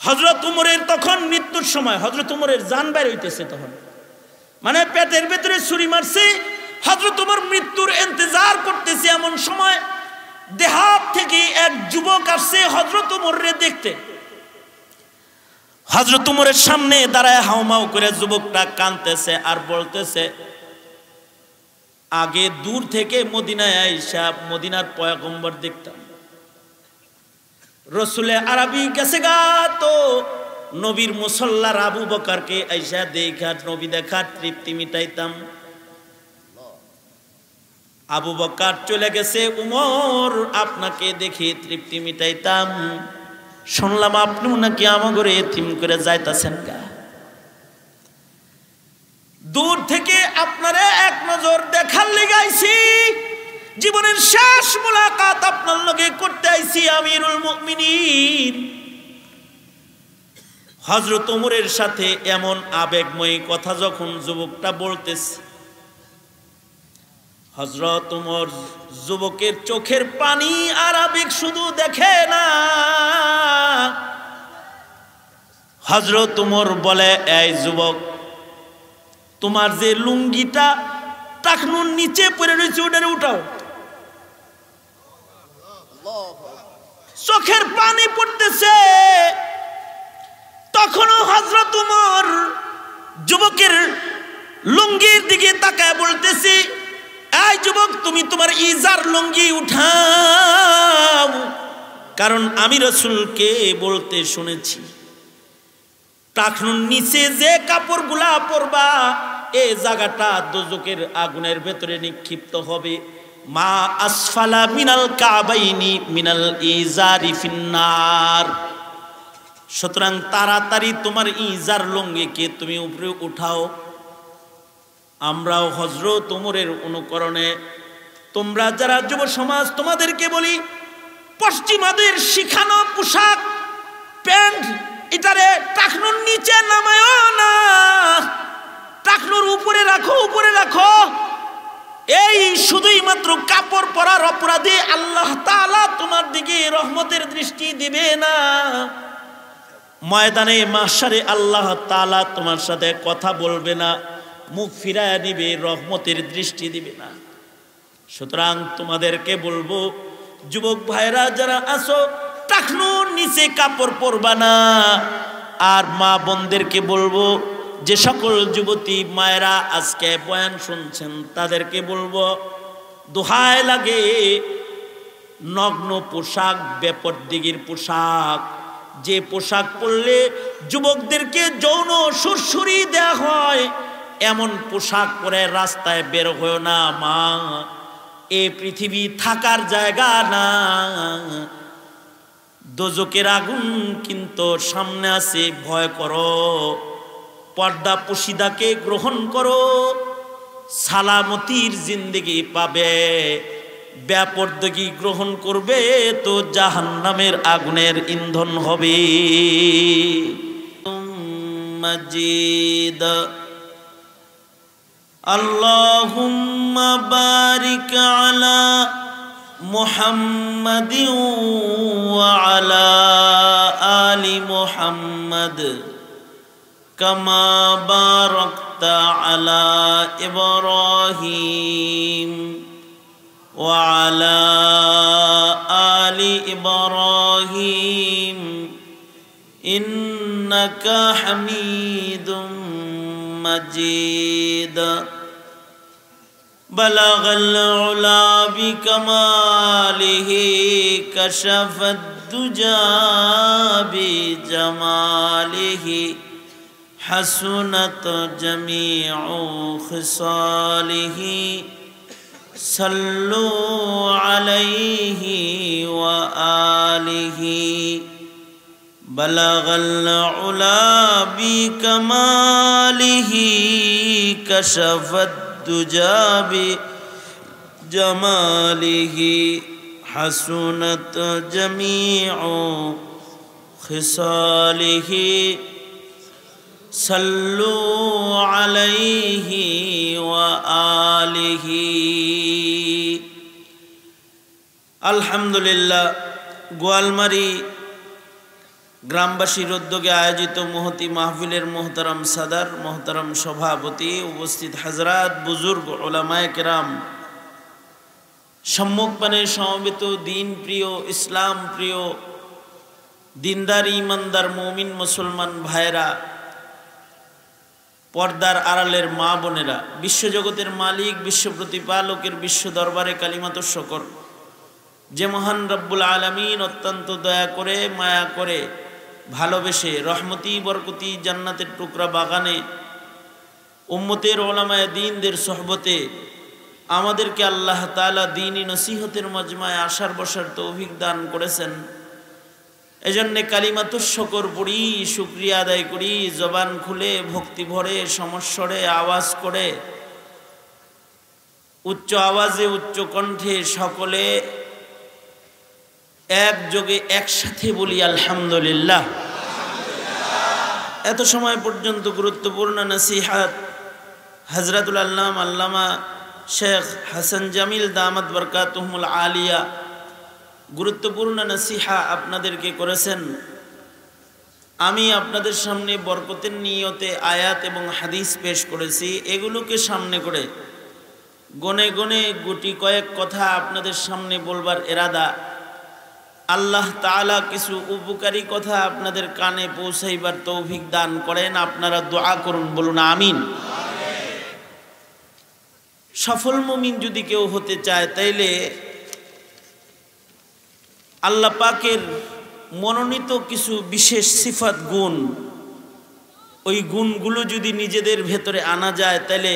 হযরত উমরের তখন মৃত্যুর সময়, হযরত উমরের জান বের হইতেছে তখন, মানে পেটের ভেতরে ছুরি মারছে, হযরত উমর মৃত্যুর ইন্তজার করতেছে। এমন সময় দেহাত থেকে এক যুবক আসছে হযরত উমররে দেখতে। হযরত উমরের সামনে দাঁড়ায় হাউমাউ করে যুবকটা কাঁদতেছে আর বলতেছে, আগে দূর থেকে মদিনায় আইসা মদিনার পয়গম্বর দেখতাম, রসুলে আরবি গেছে গা, তো নবীর মুসল্লার আবু বকরকে আইসা দেখা নবী দেখা তৃপ্তি মিটাইতাম। আবু বকর চলে গেছে, উমর আপনাকে দেখে তৃপ্তি মিটাইতাম। শুনলাম আপনিও নাকি আমাগরে এতিম করে যাইতাছেন গা, দূর থেকে আপনারে এক নজর দেখার লেগে আইছি, জীবনের শেষ মুলাকাত আপনার লগে করতে আইছি আমিরুল মুমিনিন। হযরত ওমরের সাথে এমন আবেগময়ী কথা যখন যুবকটা বলতেছে, হযরত ওমর যুবকের চোখের পানি আর আবেগ শুধু দেখে না, হযরত ওমর বলে, এই যুবক, তোমার যে লুঙ্গিটা টাকনুর নিচে পড়ে রয়েছে ওটারে উঠাও। চোখের পানি পড়তেছে। তখনও হযরত ওমর যুবকের লুঙ্গির দিকে তাকায় বলতেছি, এই যুবক, তুমি তোমার ইজার লুঙ্গি উঠাও, কারণ আমি রাসূলকে বলতে শুনেছি টাকনুর নিচে যে কাপড়গুলা পরবা এই জায়গাটা দোজখের আগুনের ভেতরে নিক্ষিপ্ত হবে। মা আসফালা মিনাল কাবাইনি মিনাল ইজারি ফিন্নার। সুতরাং তাড়াতাড়ি তোমার ইজার লুঙ্গিকে তুমি উপরে উঠাও। আমরাও হযরত ওমরের অনুকরণে, তোমরা যারা যুব সমাজ, তোমাদেরকে বলি, পশ্চিমাদের শিখানো পোশাক প্যান্ট এটারে টাকনুর নিচে নামায়ও না, টাকনুর উপরে রাখো, উপরে রাখো। এই শুধুই মাত্র কাপড় পরার অপরাধে আল্লাহ তাআলা তোমার দিকে রহমতের দৃষ্টি দিবে না। ময়দানে মাহশারে আল্লাহ তাআলা তোমার সাথে কথা বলবে না, মুখ ফিরায় নিবে, রহমতের দৃষ্টি দিবে না। সুতরাং তোমাদেরকে বলবো, যুবক ভাইরা যারা আছো, টাকনুর নিচে কাপড় পরবা না। আর মা বোনদেরকে বলবো, যে সকল যুবতী মায়েরা আজকে বয়ান শুনছেন, তাদেরকে বলবো, দোহাই লাগে, নগ্ন পোশাক, বেপরদিগির পোশাক, যে পোশাক পরলে যুবকদেরকে যৌন সুরসুরি দেয়া হয়, এমন পোশাক পরে রাস্তায় বের হয়েও না মা। এই পৃথিবী থাকার জায়গা না, দোজখের আগুন কিন্তু সামনে আছে, ভয় করো। পর্দা পুশিদাকে গ্রহণ করো, সালামতির জিন্দেগি পাবে। বেপরদগি গ্রহণ করবে তো জাহান্নামের আগুনের ইন্ধন হবে। মাজিদ আল্লাহুম্মা বারিক আলা মুহাম্মাদিন ওয়া আলা আলি মুহাম্মাদ কামা বারাকতা আলা ইব্রাহিম ওয়া আলা আলি ইব্রাহিম ইন্নাকা হামিদুম মাজিদ। বালাগাল উলা বিকামালিহি কাশাফাদ দুজা বিজামালিহি হাসুনাত জামিউ খিসালিহি সাল্লু আলাইহি ওয়া আলিহি। বালাগাল উলা বিকামালিহি কাশাফাদ দুজা বিজামালিহি হাসুনাত জামিউ খিসালিহি সাল্লু আলাইহি ওয়া আলিহি। আলহামদুলিল্লাহ, গোয়ালমারি গ্রামবাসীর উদ্যোগে আয়োজিত মহতি মাহফিলের মোহতারাম সাদার, মোহতারাম সভাপতি, উপস্থিত হাজরাত, বুজুর্গ, উলামায়ে কেরাম, সম্মুখপানে সমবেত দিন প্রিয়, ইসলাম প্রিয়, দিনদার ইমানদার মুমিন মুসলমান ভাইরা, পর্দার আড়ালের মা বোনেরা, বিশ্বজগতের মালিক, বিশ্ব প্রতিপালকের বিশ্ব দরবারে কালিমাত শকর যে মহান রব্বুল আলামিন অত্যন্ত দয়া করে, মায়া করে, ভালোবেসে রহমতি বরকতি জান্নাতের টুকরা বাগানে উম্মতের ওলামায়ে দ্বীনদের সোহবতে আমাদেরকে আল্লাহ তাআলা দ্বীনি নসিহতের মজমায় আসার বসার তৌফিক দান করেছেন। এজন্য কালিমাতুশ শকর পড়ি, শুকরিয়া আদায় করি, জবান খুলে ভক্তি ভরে সমস্বরে আওয়াজ করে উচ্চ আওয়াজে উচ্চ কণ্ঠে সকলে একযোগে একসাথে বলি আলহামদুলিল্লাহ। এত সময় পর্যন্ত গুরুত্বপূর্ণ নসিহত হযরতুল আল্লামা শেখ হাসান জামিল দামাত বরকাতুহুল আলিয়া গুরুত্বপূর্ণ নসিহা আপনাদেরকে করেছেন। আমি আপনাদের সামনে বরকতের নিয়তে আয়াত এবং হাদিস পেশ করেছি। এগুলোকে সামনে করে গনে গনে গুটি কয়েক কথা আপনাদের সামনে বলবার এরাদা। আল্লাহ তাআলা কিছু উপকারী কথা আপনাদের কানে পৌঁছাইবার তৌফিক দান করেন। আপনারা দোয়া করুন, বলুন আমিন। সফল মুমিন যদি কেউ হতে চায় তাইলে আল্লাহ পাকের মনোনীত কিছু বিশেষ সিফাত গুণ, ওই গুণগুলো যদি নিজেদের ভেতরে আনা যায় তাহলে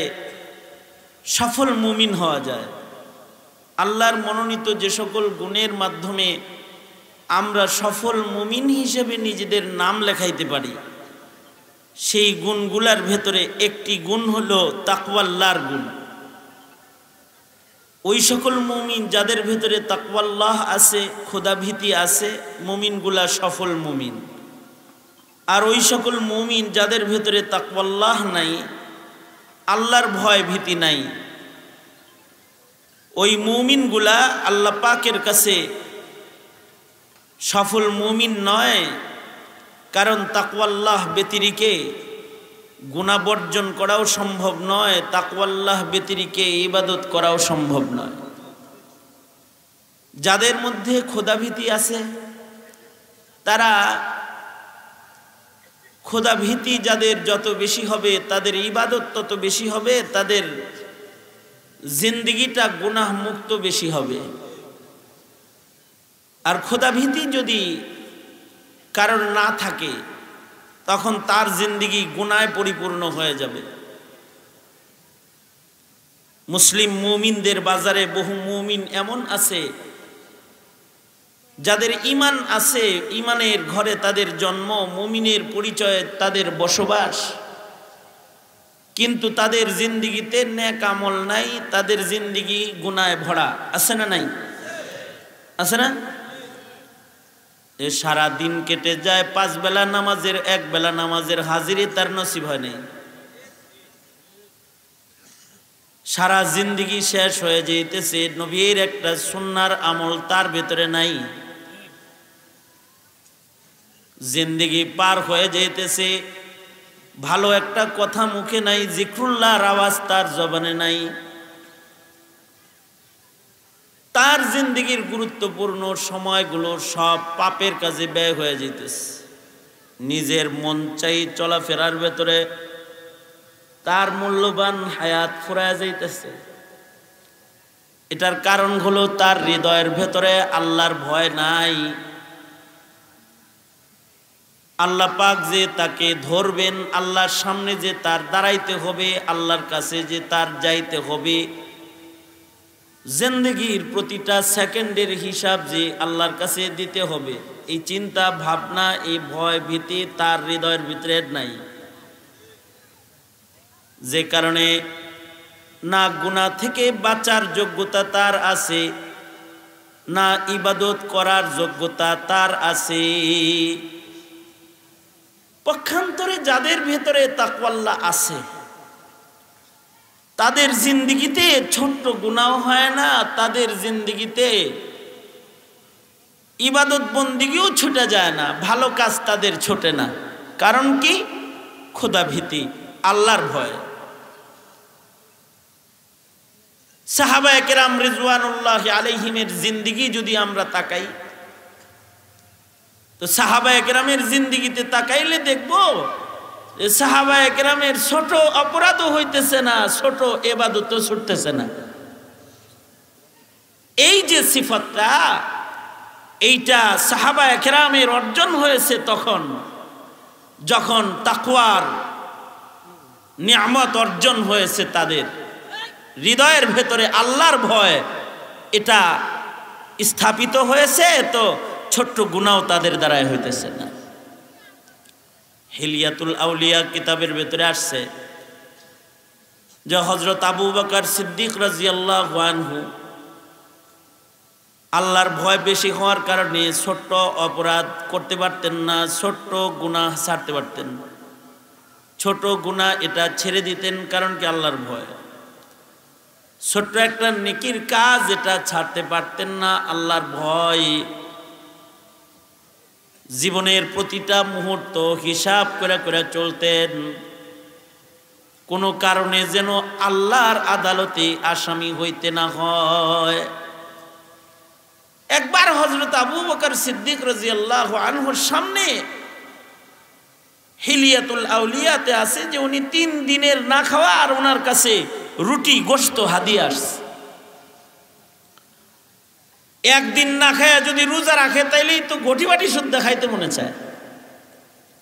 সফল মুমিন হওয়া যায়। আল্লাহর মনোনীত যে সকল গুণের মাধ্যমে আমরা সফল মুমিন হিসেবে নিজেদের নাম লেখাইতে পারি, সেই গুণগুলার ভেতরে একটি গুণ হলো তাকওয়াল্লাহর গুণ। ওই সকল মুমিন যাদের ভেতরে তাকওয়াল্লাহ আছে, খোদাভীতি আছে, মুমিনগুলা সফল মুমিন। আর ওই সকল মুমিন যাদের ভেতরে তাকওয়াল্লাহ নাই, আল্লাহর ভয় ভীতি নাই, ওই মুমিনগুলা আল্লাহ পাকের কাছে সফল মুমিন নয়। কারণ তাকওয়াল্লাহ ব্যতিরিকে গুনাহ বর্জন করাও সম্ভব নয়, তাকওয়াল্লাহ ব্যতিরিকে ইবাদত করাও সম্ভব নয়। যাদের মধ্যে খোদাভীতি আছে, তারা খোদাভীতি যাদের যত বেশি হবে তাদের ইবাদত তত বেশি হবে, তাদের জিন্দেগিটা গুনাহ মুক্ত বেশি হবে। আর খোদাভীতি যদি কারণ না থাকে তখন তার জিন্দেগি গুনাহে পরিপূর্ণ হয়ে যাবে। মুসলিম মুমিনদের বাজারে বহু মুমিন এমন আছে যাদের ঈমান আছে, ঈমানের ঘরে তাদের জন্ম, মুমিনের পরিচয়ে তাদের বসবাস, কিন্তু তাদের জিন্দেগিতে নেক আমল নাই, তাদের জিন্দেগি গুনাহে ভরা। আছে না নাই? আছে না? সারা দিন কেটে যায়, 5 বেলা নামাজের 1 বেলা নামাজের হাজিরি তার নসিব হয় নাই। সারা জিন্দেগি শেষ হয়ে যাইতেছে, নবীর একটা সুন্নাহর আমল তার ভেতরে নাই। জিন্দেগি পার হয়ে যাইতেছে, ভালো একটা কথা মুখে নাই, জিকরুল্লাহর আওয়াজ তার জবানে নাই। তার জিন্দেগির গুরুত্বপূর্ণ সময়গুলো সব পাপের কাজে ব্যয় হয়ে যাইতেছে। নিজের মন চাই চলাফেরার ভেতরে তার মূল্যবান হায়াত ফুরায় যাইতেছে। এটার কারণ হলো তার হৃদয়ের ভেতরে আল্লাহর ভয় নাই। আল্লাহ পাক যে তাকে ধরবেন, আল্লাহর সামনে যে তার দাঁড়াইতে হবে, আল্লাহর কাছে যে তার যাইতে হবে, জিন্দেগির প্রতিটা সেকেন্ডের হিসাব যে আল্লাহর কাছে দিতে হবে, এই চিন্তা ভাবনা, এই ভয় ভীতি তার হৃদয়ের ভিতরে নাই। যে কারণে না গুনাহ থেকে বাঁচার যোগ্যতা তার আছে, না ইবাদত করার যোগ্যতা তার আছে। পক্ষান্তরে যাদের ভেতরে তাকওয়াল্লাহ আছে, তাদের জিন্দেগিতে ছোট্ট গুনাহ হয় না, তাদের জিন্দেগিতে ইবাদত বন্দিগিও ছুটে যায় না, ভালো কাজ তাদের ছোটে না। কারণ কি? খোদা ভীতি, আল্লাহর ভয়। সাহাবায়ে কেরাম রিজওয়ানুল্লাহি আলাইহিমের জিন্দেগি যদি আমরা তাকাই, তো সাহাবায়ে কেরামের জিন্দেগিতে তাকাইলে দেখব যে সাহাবায়ে কেরামের ছোট অপরাধও হইতেছে না, ছোট ইবাদতও ছুটতেছে না। এই যে সিফতটা, এইটা সাহাবায়ে কেরামের অর্জন হয়েছে তখন যখন তাকওয়ার নিয়ামত অর্জন হয়েছে, তাদের হৃদয়ের ভেতরে আল্লাহর ভয় এটা স্থাপিত হয়েছে, তো ছোট্ট গুনাহও তাদের দ্বারাই হইতেছে না। হিলিয়াতুল আউলিয়া কিতাবের ভেতরে আসছে যে হযরত আবু বকর সিদ্দিক রাদিয়াল্লাহু আনহু আল্লাহর ভয় বেশি হওয়ার কারণে ছোট্ট অপরাধ করতে পারতেন না, ছোট্ট গুনাহ ছাড়তে পারতেন না। ছোট গুনাহ এটা ছেড়ে দিতেন, কারণ কি? আল্লাহর ভয়। ছোট্ট একটা নেকির কাজ এটা ছাড়তে পারতেন না, আল্লাহর ভয়। জীবনের প্রতিটা মুহূর্ত হিসাব করে করে চলতেন, কোনো কারণে যেন আল্লাহর আদালতে আসামি হইতে না হয়। একবার হযরত আবু বকর সিদ্দিক রাদিয়াল্লাহু আনহুর সামনে হিলিয়াতুল আউলিয়াতে আছে যে উনি 3 দিনের না খাওয়া, আর ওনার কাছে রুটি গোশত হাদিয়া আসছে। একদিন না খায়া যদি রোজা রাখে তাইলেই তো গটি বাটি শুদ্ধ খাইতে মনে চায়,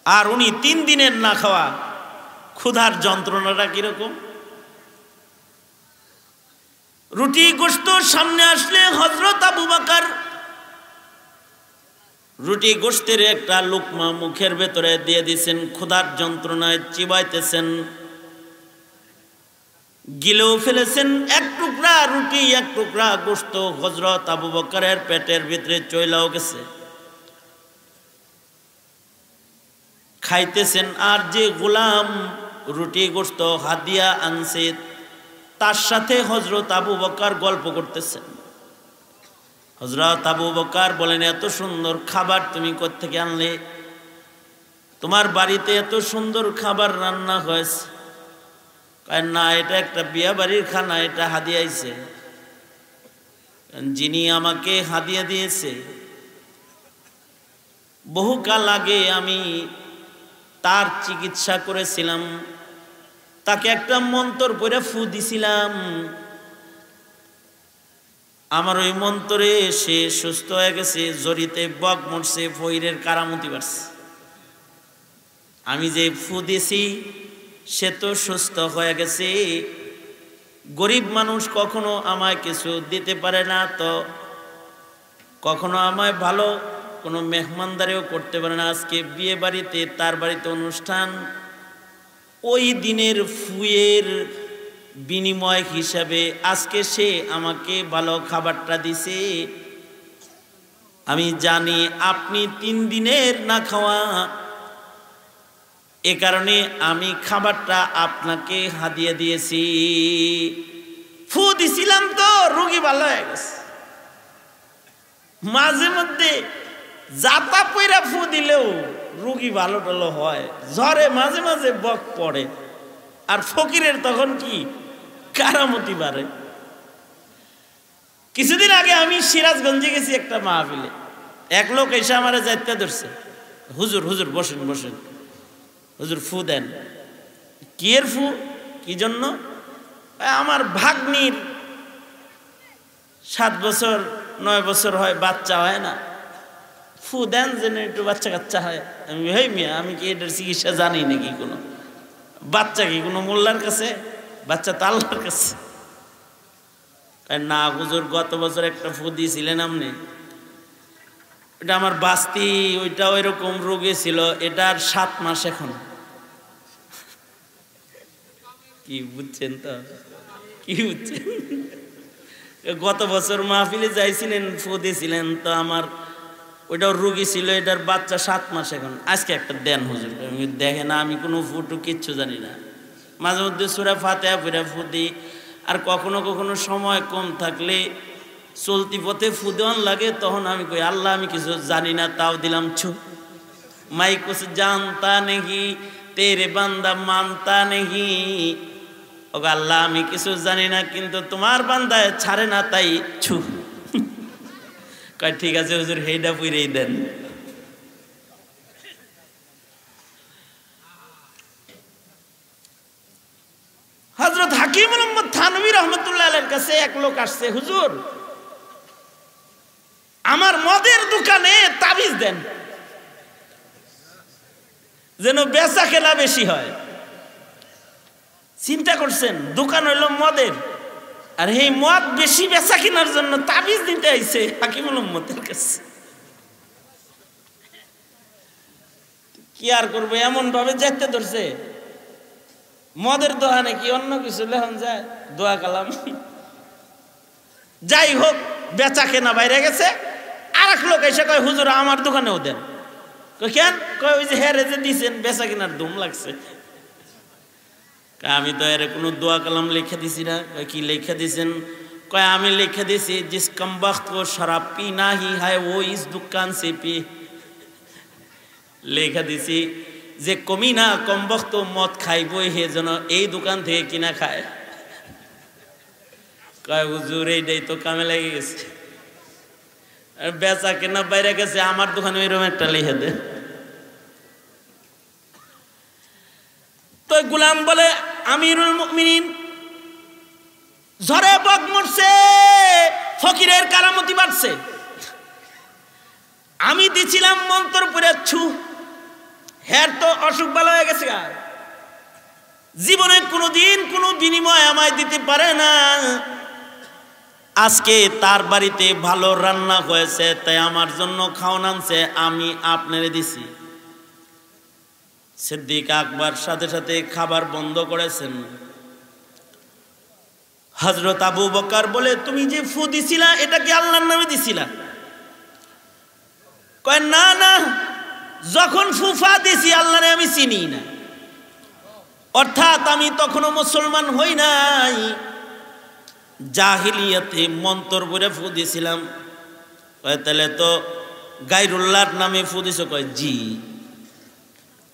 আর উনি 3 দিনের না খাওয়া, ক্ষুধার যন্ত্রণাটা কিরকম। রুটি গোশত সামনে আসলে হযরত আবু বকর রুটি গোশতের একটা লুকমা মুখের ভেতরে দিয়ে দিয়েছেন, ক্ষুধার যন্ত্রণায় চিবাইতেছেন, গিলেও ফেলেছেন। এক টুকরা রুটি, এক টুকরা গোশত হযরত আবু বকরের পেটের ভিতরে চইলাও গেছে। খাইতেছেন, আর যে গোলাম রুটি গোশত হাদিয়া আনছে তার সাথে হযরত আবু বকর গল্প করতেছেন। হযরত আবু বকর বলেন, এত সুন্দর খাবার তুমি কোথা থেকে আনলে? তোমার বাড়িতে এত সুন্দর খাবার রান্না হয়েছে? না, এটা একটা বিয়া বাড়ির খানা, এটা হাদিয়া আইছে। যিনি আমাকে হাদিয়া দিয়েছে বহুকাল আগে আমি তার চিকিৎসা করেছিলাম, তাকে একটা মন্তর পড়ে ফু দিছিলাম, আমার ওই মন্তরে সে সুস্থ হয়ে গেছে, জড়িতে বক মরছে, ফইরের কারামতি বাড়ছে। আমি যে ফু দিয়েছি সে তো সুস্থ হয়ে গেছে। গরিব মানুষ কখনো আমায় কিছু দিতে পারে না, তো কখনো আমায় ভালো কোনো মেহমানদারিও করতে পারে না। আজকে বিয়ে বাড়িতে, তার বাড়িতে অনুষ্ঠান, ওই দিনের ফুয়ের বিনিময় হিসাবে আজকে সে আমাকে ভালো খাবারটা দিছে। আমি জানি আপনি 3 দিনের না খাওয়া, এ কারণে আমি খাবারটা আপনাকে হাদিয়া দিয়েছি। ফু দিছিলাম তো রোগী ভালো হয়ে গেছে। মাঝে মধ্যে জাতা পইরা ফু দিলেও রোগী ভালো টালো হয়, জ্বরে মাঝে মাঝে বক পড়ে, আর ফকিরের তখন কি কারামতি বাড়ে। কিছুদিন আগে আমি সিরাজগঞ্জে গেছি একটা মাহফিলে, এক লোক এসে আমারে যাইতে ধরছে, হুজুর হুজুর বসেন বসেন, হুজুর ফু দেন। কি এর ফু? কি জন্য? আমার ভাগ্নির 7 বছর 9 বছর হয়, বাচ্চা হয় না, ফু দেন যেন একটু বাচ্চা কাচ্চা হয়। আমি হেই মিয়া, আমি কি এটার চিকিৎসা জানি নাকি? কোনো বাচ্চা কি কোনো মোল্লার কাছে? বাচ্চা তো আল্লাহর কাছে। না হুজুর, গত বছর একটা ফু দিয়েছিলেন আপনি, এটা আমার বাস্তি, ওইটা ওই রকম রোগে ছিল, এটার 7 মাস এখন। কি বুঝছেন তো? কি বুঝছেন? গত বছর মাহফিলে যাইছিলেন, ফু দিয়েছিলেন, তো আমার ওইটাও রোগী ছিল, এটার বাচ্চা 7 মাস এখন। আজকে একটা দেন হুজুর। দেখে না, আমি কোনো ফুটু কিচ্ছু জানি না, মাঝে মধ্যে সূরা ফাতিহা পড়ে ফু দিই, আর কখনো কখনো সময় কম থাকলে চলতি পথে ফু দেওয়ান লাগে, তখন আমি কই আল্লাহ আমি কিছু জানি না, তাও দিলাম ছু। মাই কুছ জানতা নেহি তেরে বান্দা মানতা নেহি, ও আল্লাহ আমি কিছু জানি না কিন্তু তোমার বান্দায় ছাড়ে না, তাই ছু। কয় ঠিক আছে হুজুর, হেইডা পুইরেই দেন। হযরত হাকিম মোহাম্মদ থানভী রহমাতুল্লাহ আলাইহির কাছে এক লোক আসছে, হুজুর আমার মদের দোকানে তাবিজ দেন যেন বেচা কেনা বেশি হয়। চিন্তা করছেন, দোকান হইল মদের, আর এই মদ বেশি বেচা কেনার জন্য তাবিজ দিতে আইছে হাকিমুল উম্মতের কাছে। কি আর করবে, এমন ভাবে যেতে ধরছে। মদের দোকানে কি অন্য কিছু লেখন যায়? দোয়া কালাম। যাই হোক, বেচা কেনা বাইরে গেছে। আর এক লোক এসে কয় হুজুর আমার দোকানেও দেন। কেন? কয় ওই যে হেরে যে দিছেন বেচা কেনার ধুম লাগছে। আমি তো এর কোনো দোয়া কালাম লিখে দিছি না। কয় কি লিখে দিছেন? কয় আমি লিখে দিছি জিস কম বख्त को शराब पीना ही है वो इस दुकान से पी। লিখে দিছি যে কমিনা কম বख्त মদ খাইবই হে যেন এই দোকান থেকে কিনা খায়। কয় হুজুর এইটাই তো কামে লেগে গেছে, বেচা কেনা বাইরে গেছে, আমার দোকানে ওইরকম একটা লিখে দে। তো গোলাম বলে আমিরুল মুমিনিন ঝড়ে বক মরছে, ফকিরের কারামতি বাড়ছে। আমি দিছিলাম মন্ত্র পড়ে ছু, হের তো অসুখ ভালো হয়ে গেছে। জীবনে কোনোদিন কোনো বিনিময় আমায় দিতে পারে না। আজকে তার বাড়িতে ভালো রান্না হয়েছে, তাই আমার জন্য খাওয়ান আনছে, আমি আপনারে দিছি। সিদ্দিক আকবর সাথে সাথে খাবার বন্ধ করেছেন। হযরত আবু বকর বলে তুমি যে ফু দিছিলা এটা কি আল্লাহর নামে দিছিলা? কয় না না, যখন ফুফা দিছি আল্লাহরে আমি চিনি না, অর্থাৎ আমি তখনও মুসলমান হই নাই, জাহিলিয়াতে মন্তর পড়ে ফু দিছিলাম। কয় তাহলে তো গায়রুল্লাহর নামে ফু দিছো? কয় জি।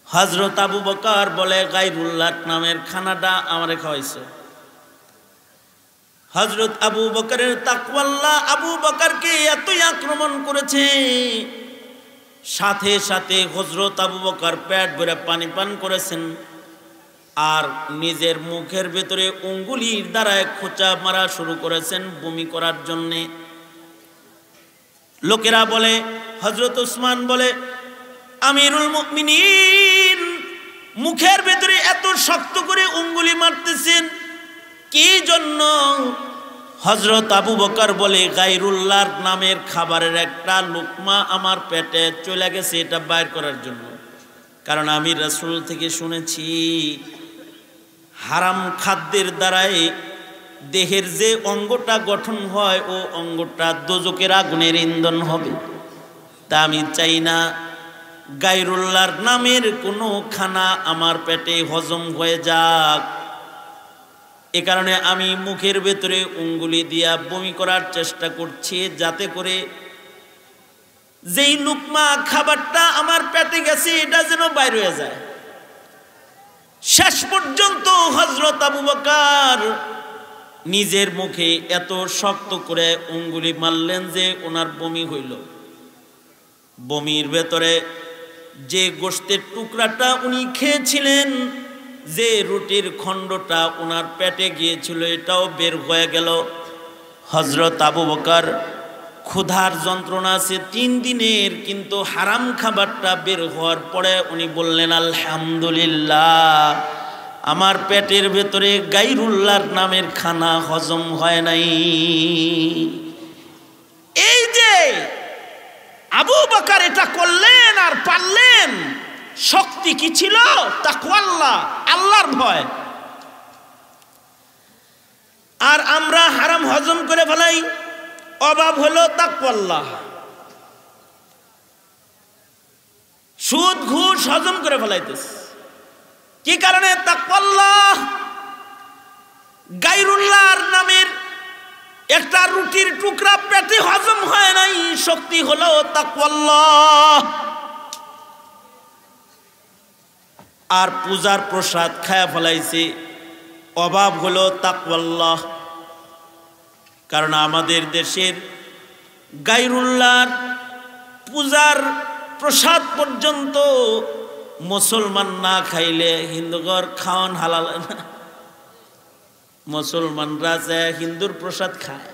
হযরত আবু বকর বলে গায়রুল্লাহর নামের খানাটা আমারে খাওয়াইছো। হযরত আবু বকরের তাকওয়াল্লাহ আবু বকরকে এতই আক্রমণ করেছে, সাথে সাথে হযরত আবু বকর পেট ভরে পানি পান করেছেন, আর নিজের মুখের ভেতরে আঙ্গুলির দ্বারা খোঁচা মারা শুরু করেছেন বমি করার জন্যে। লোকেরা বলে, হযরত উসমান বলে আমিরুল মুমিনিন মুখের ভেতরে এত শক্ত করে আঙ্গুলি মারতেছেন কি জন্য? হযরত আবু বকর বলে গায়রুল্লাহর নামের খাবারের একটা লুকমা আমার পেটে চলে গেছে, এটা বাইর করার জন্য। কারণ আমি রাসূল থেকে শুনেছি হারাম খাদ্যের দ্বারাই দেহের যে অঙ্গটা গঠন হয় ও অঙ্গটা দোজকের আগুনের ইন্ধন হবে। তা আমি চাই না গায়রুল্লাহর নামের কোনো খানা আমার পেটে হজম হয়ে যাক। এ কারণে আমি মুখের ভেতরে আঙ্গুলি দিয়া বমি করার চেষ্টা করছি, যাতে করে যেই লুকমা খাবারটা আমার পেটে গেছে এটা যেন বাইরে হয়ে যায়। শেষ পর্যন্ত হযরত আবু বকর নিজের মুখে এত শক্ত করে আঙ্গুলি মারলেন যে ওনার বমি হইল। বমির ভেতরে যে গোশতের টুকরাটা উনি খেয়েছিলেন, যে রুটির খণ্ডটা ওনার পেটে গিয়েছিল, এটাও বের হয়ে গেল। হযরত আবু বকর ক্ষুধার যন্ত্রণা আছে 3 দিনের, কিন্তু হারাম খাবারটা বের হওয়ার পরে উনি বললেন আলহামদুলিল্লাহ, আমার পেটের ভেতরে গায়রুল্লাহর নামের খানা হজম হয় নাই। এই যে আবু বকর এটা করলেন আর পারলেন, শক্তি কি ছিল? তাকওয়াল্লাহ, আল্লাহর ভয়। আর আমরা হারাম হজম করে ফেলাই, অভাব হলো তাকওয়াল্লাহ। সুদ ঘুষ হজম করে ফেলাইতেছে, কি কারণে? তাকওয়াল্লাহ। গায়রুল্লাহর নামের একটা রুটির টুকরা পেটে হজম হয় নাই, শক্তি হলো তাকওয়াল্লাহ। আর পূজার প্রসাদ খায়া ফেলাইছে, অভাব হলো তাকওয়াল্লাহ। কারণ আমাদের দেশের গায়রুল্লাহর পূজার প্রসাদ পর্যন্ত মুসলমান না খাইলে হিন্দুগর খাওয়ান হালাল না। মুসলমানরা যে হিন্দুর প্রসাদ খায়,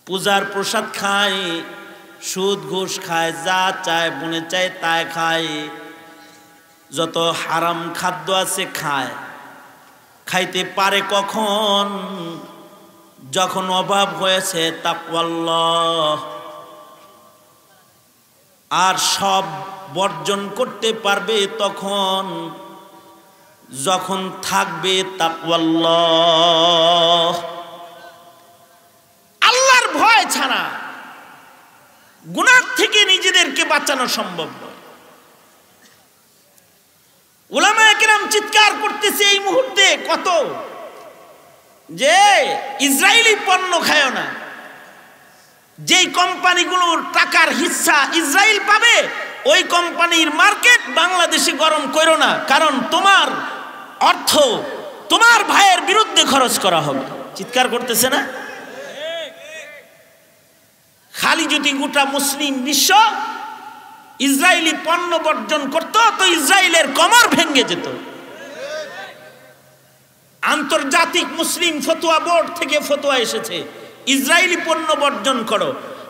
পূজার প্রসাদ খায়, সুদ ঘুষ খায়, যা চায় মনে চায় তাই খায়, যত হারাম খাদ্য আছে খায়। খাইতে পারে কখন? যখন অভাব হয়েছে তাকওয়াল্লাহ। আর সব বর্জন করতে পারবে তখন যখন থাকবে তাকওয়াল্লাহ। আল্লাহর ভয় ছাড়া গুনাহ থেকে নিজেদেরকে বাঁচানো সম্ভব নয়। উলামায়ে কেরাম চিৎকার করতেছে এই মুহূর্তে কত, যে ইসরায়েলি পণ্য খায় না। যেই কোম্পানিগুলোর টাকার হিস্সা ইসরায়েল পাবে, ওই কোম্পানির মার্কেট বাংলাদেশে গরম করো না, কারণ তোমার অর্থ তোমার ভাইয়ের বিরুদ্ধে খরচ করা হবে। চিৎকার করতেছে না? খালি যদি গোটা মুসলিম বিশ্ব ইসরায়েলি পণ্য বর্জন করত, তো ইসরায়েলের কোমর ভেঙে যেত। আন্তর্জাতিক মুসলিম ফতোয়া বোর্ড থেকে ফতোয়া এসেছে, ইসরায়েলি পণ্য বর্জন করো।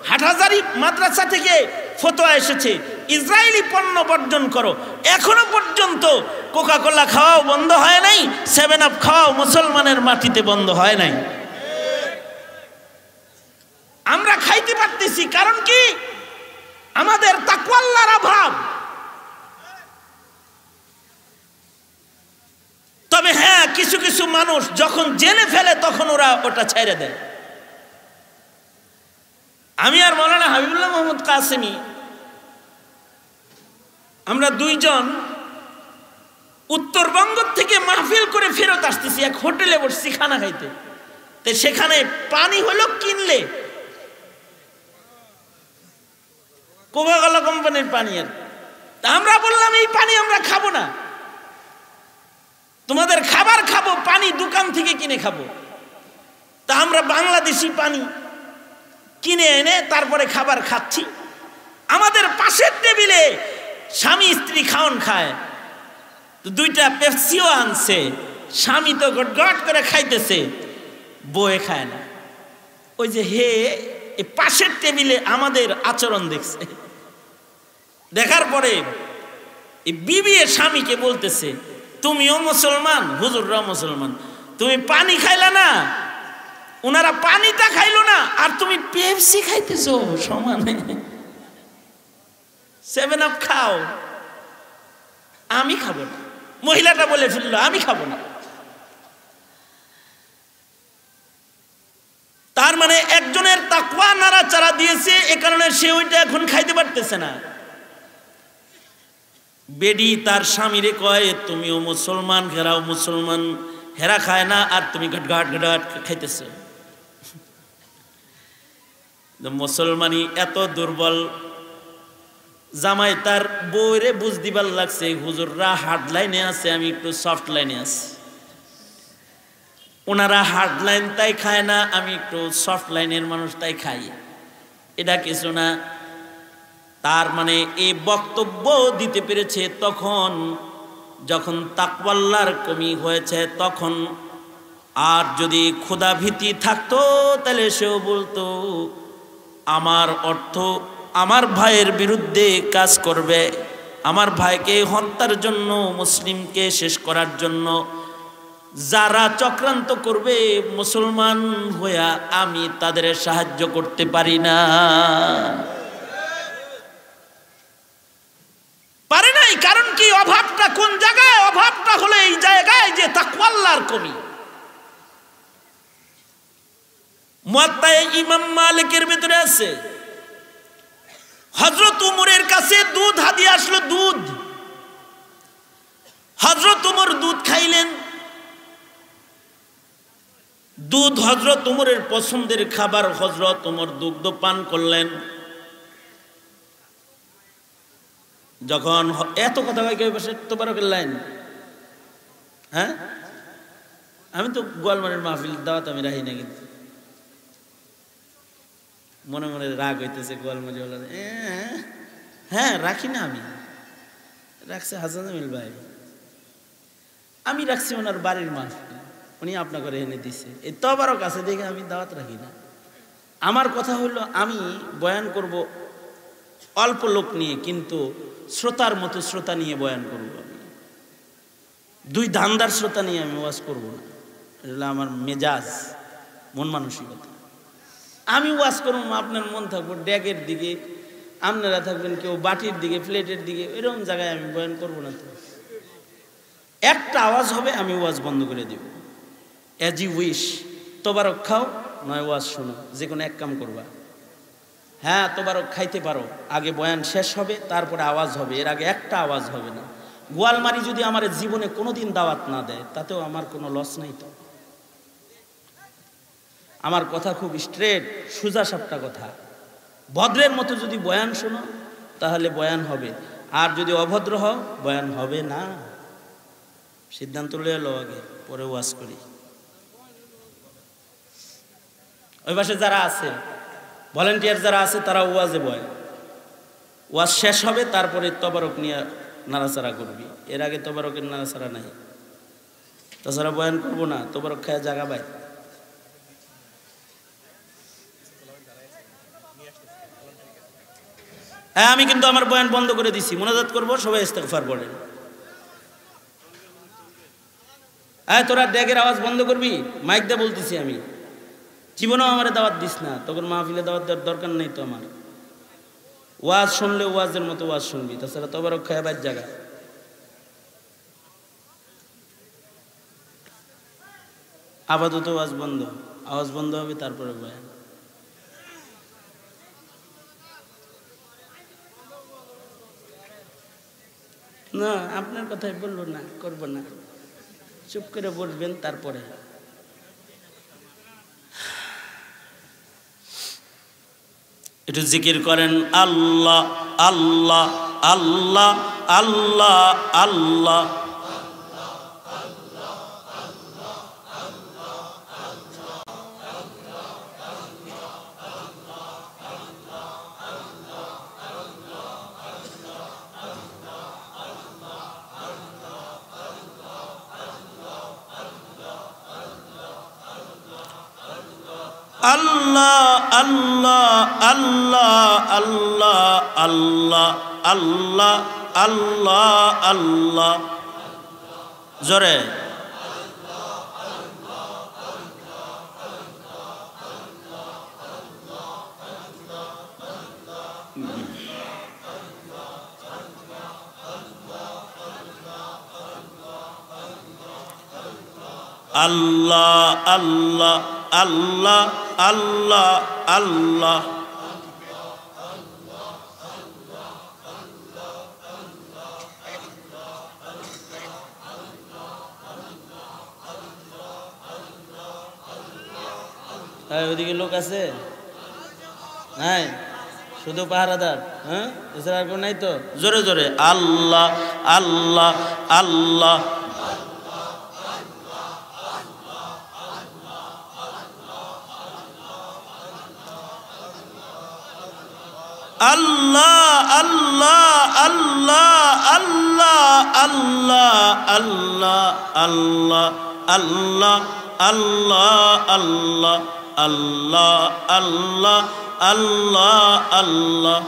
হাটহাজারী মাদ্রাসা থেকে ফতোয়া এসেছে, ইসরায়েলি পণ্য বর্জন করো। এখনো পর্যন্ত কোকা কোলা খাওয়াও বন্ধ হয় নাই, 7 আপ খাওয়াও মুসলমানের মাটিতে বন্ধ হয় নাই। আমরা খাইতে পারতেছি, কারণ কি? আমাদের তাকওয়াল্লাহর অভাব। তবে হ্যাঁ, কিছু কিছু মানুষ যখন জেনে ফেলে তখন ওরা ওটা ছেড়ে দেয়। আমি আর মাওলানা হাবিবুল্লাহ মোহাম্মদ কাসেমি, আমরা দুইজন উত্তরবঙ্গ থেকে মাহফিল করে ফেরত আসতেছি, এক হোটেলে বসছি খানা খাইতে। তো সেখানে পানি হলো কিনলে কোকা কোলা কোম্পানির পানি। আর আমরা বললাম এই পানি আমরা খাবো না, তোমাদের খাবার খাবো, পানি দোকান থেকে কিনে খাবো। তা আমরা বাংলাদেশি পানি কিনে এনে তারপরে খাবার খাচ্ছি। আমাদের পাশের টেবিলে স্বামী স্ত্রী খাওন খায়, তো 2টা পেপসিও আনছে। স্বামী তো গট করে খাইতেছে, বয়ে খায় না। ওই যে হে, এই পাশের টেবিলে আমাদের আচরণ দেখছে। দেখার পরে এই বিবি স্বামীকে বলতেছে, তুমিও মুসলমান, হুজুররাও মুসলমান, তুমি পানি খাইলা না, ওনারা পানিটা খাইলো না, আর তুমি পেপসি খাইতেছো সমানে। 7 আপ খাও, আমি খাবো না। মহিলাটা বলে ফেললো, আমি খাবো না। তার মানে একজনের তাকওয়া নাড়াচাড়া দিয়েছে, এ কারণে সে ওইটা এখন খাইতে পারতেছে না। বেডি তার স্বামীরে কয়, তুমিও মুসলমান, হেরাও মুসলমান, হেরা খায় না আর তুমি ঘাট খাইতেছো। মুসলমানি এত দুর্বল। জামাই তার বউরে বুঝ দিবার লাগছে, হুজুররা হার্ড লাইনে আছে, আমি একটু সফট লাইনে আছি। ওনারা হার্ড লাইন তাই খায় না, আমি একটু সফট লাইনের মানুষ তাই খাই। এটা কিছু না। তার মানে এই বক্তব্য দিতে পেরেছে তখন যখন তাকওয়াল্লাহর কমি হয়েছে তখন। আর যদি খোদা ভীতি থাকতো তাহলে সেও বলতো আমার অর্থ আমার ভাইয়ের বিরুদ্ধে কাজ করবে, আমার ভাইকে হত্যার জন্য, মুসলিমকে শেষ করার জন্য যারা চক্রান্ত করবে মুসলমান হইয়া আমি তাদের সাহায্য করতে পারি না। পারে নাই। কারণ কি? অভাবটা কোন জায়গায়? অভাবটা হলো এই জায়গায় যে তাকওয়াল্লাহর কমি। মুয়াত্তায়ে ইমাম মালিকের ভিতরে আছে, হযরত উমরের কাছে দুধ হাদিয়া আসলো, দুধ। হযরত উমর দুধ খাইলেন, দুধ হযরত উমরের পছন্দের খাবার, হযরত উমর দুগ্ধ পান করলেন। যখন এত কথা কয় কেউ বসে তোবারকের লাইন, হ্যাঁ আমি তো গোয়ালমারির মাহফিল দাওয়াত আমি রাখি না, কিন্তু মনে মনে রাগ হইতেছে গোয়ালমারি ওলা, হ্যাঁ রাখি না, আমি রাখছে হাসান জামিল ভাই, আমি রাখছি ওনার বাড়ির মাহফিল, উনি আপনাকে এনে দিছে, এই তবারক আছে দেখে আমি দাওয়াত রাখি না। আমার কথা হলো আমি বয়ান করব অল্প লোক নিয়ে, কিন্তু শ্রোতার মতো শ্রোতা নিয়ে বয়ান করব। আমি দুই ধান্দার শ্রোতা নিয়ে আমি ওয়াজ করব না, এটা আমার মেজাজ, মন মানসিকতা। আমি ওয়াজ করব, আপনার মন থাকবো ড্যাগের দিকে, আপনারা থাকবেন কেউ বাটির দিকে, প্লেটের দিকে, এরকম জায়গায় আমি বয়ান করব না। তো একটা আওয়াজ হবে, আমি ওয়াজ বন্ধ করে দিব, অ্যাজ ইউ উইশ। তোবারক খাও নয় ওয়াজ শোনো, যে কোনো এক কাম করবা। হ্যাঁ তোবারক খাইতে পারো, আগে বয়ান শেষ হবে, তারপরে আওয়াজ হবে, এর আগে একটা আওয়াজ হবে না। গোয়ালমারি যদি আমার জীবনে কোনোদিন দাওয়াত না দেয়, তাতেও আমার কোনো লস নাই। তো আমার কথা খুব স্ট্রেট, সোজা সাপটা কথা। ভদ্রের মতো যদি বয়ান শোনো তাহলে বয়ান হবে, আর যদি অভদ্র হও বয়ান হবে না। সিদ্ধান্ত লয়ে লো আগে, পরে ওয়াজ করি। ওই পাশে যারা আছে ভলেন্টিয়ার যারা আছে তারা ওয়াজে বয়, ওয়াজ শেষ হবে, তারপরে তবারক নিয়ে নাড়াচাড়া করবি, এর আগে তবারকের নাড়াচাড়া নাই। তাছাড়া বয়ান করবো না, তবারক খায় জাগা বাই। হ্যাঁ আমি কিন্তু আমার বয়ান বন্ধ করে দিছি, মোনাজাত করবো, সবাই ইস্তেগফার পড়েন। হ্যাঁ তোরা ড্যাগের আওয়াজ বন্ধ করবি, মাইক দিয়ে বলতেছি আমি। জীবনেও আমার দাওয়াত দিস না, তখন মাহফিলে দাওয়াত দেওয়ার দরকার নেই তো আমার। ওয়াজ শুনলে ওয়াজের মতো ওয়াজ শুনবি, তাছাড়া তবারক খায় বাইর জায়গা। আপাতত ওয়াজ বন্ধ, আওয়াজ বন্ধ হবে, তারপরে বয়ান। না আপনার কথাই বললো না, করবো না, চুপ করে বসবেন। তারপরে একটু জিকির করেন, আল্লাহ আল্লাহ আল্লাহ আল্লাহ আল্লাহ। আল্লাহ আল্লাহ আল্লাহ আল্লাহ আল্লাহ আল্লাহ আল্লাহ আল্লাহ, জোরে আল্লাহ আল্লাহ আল্লাহ আল্লাহ আল্লাহ। ওইদিকে লোক আছে নাই, শুধু পাহারাদার, হ্যাঁ এছাড়া আর কেউ নাই তো? জোরে জোরে আল্লাহ আল্লাহ আল্লাহ। আল্লাহ আল্লাহ আল্লাহ আল্লাহ আল্লাহ আল্লাহ আল্লাহ আল্লাহ আল্লাহ আল্লাহ আল্লাহ আল্লাহ আল্লাহ আল্লাহ।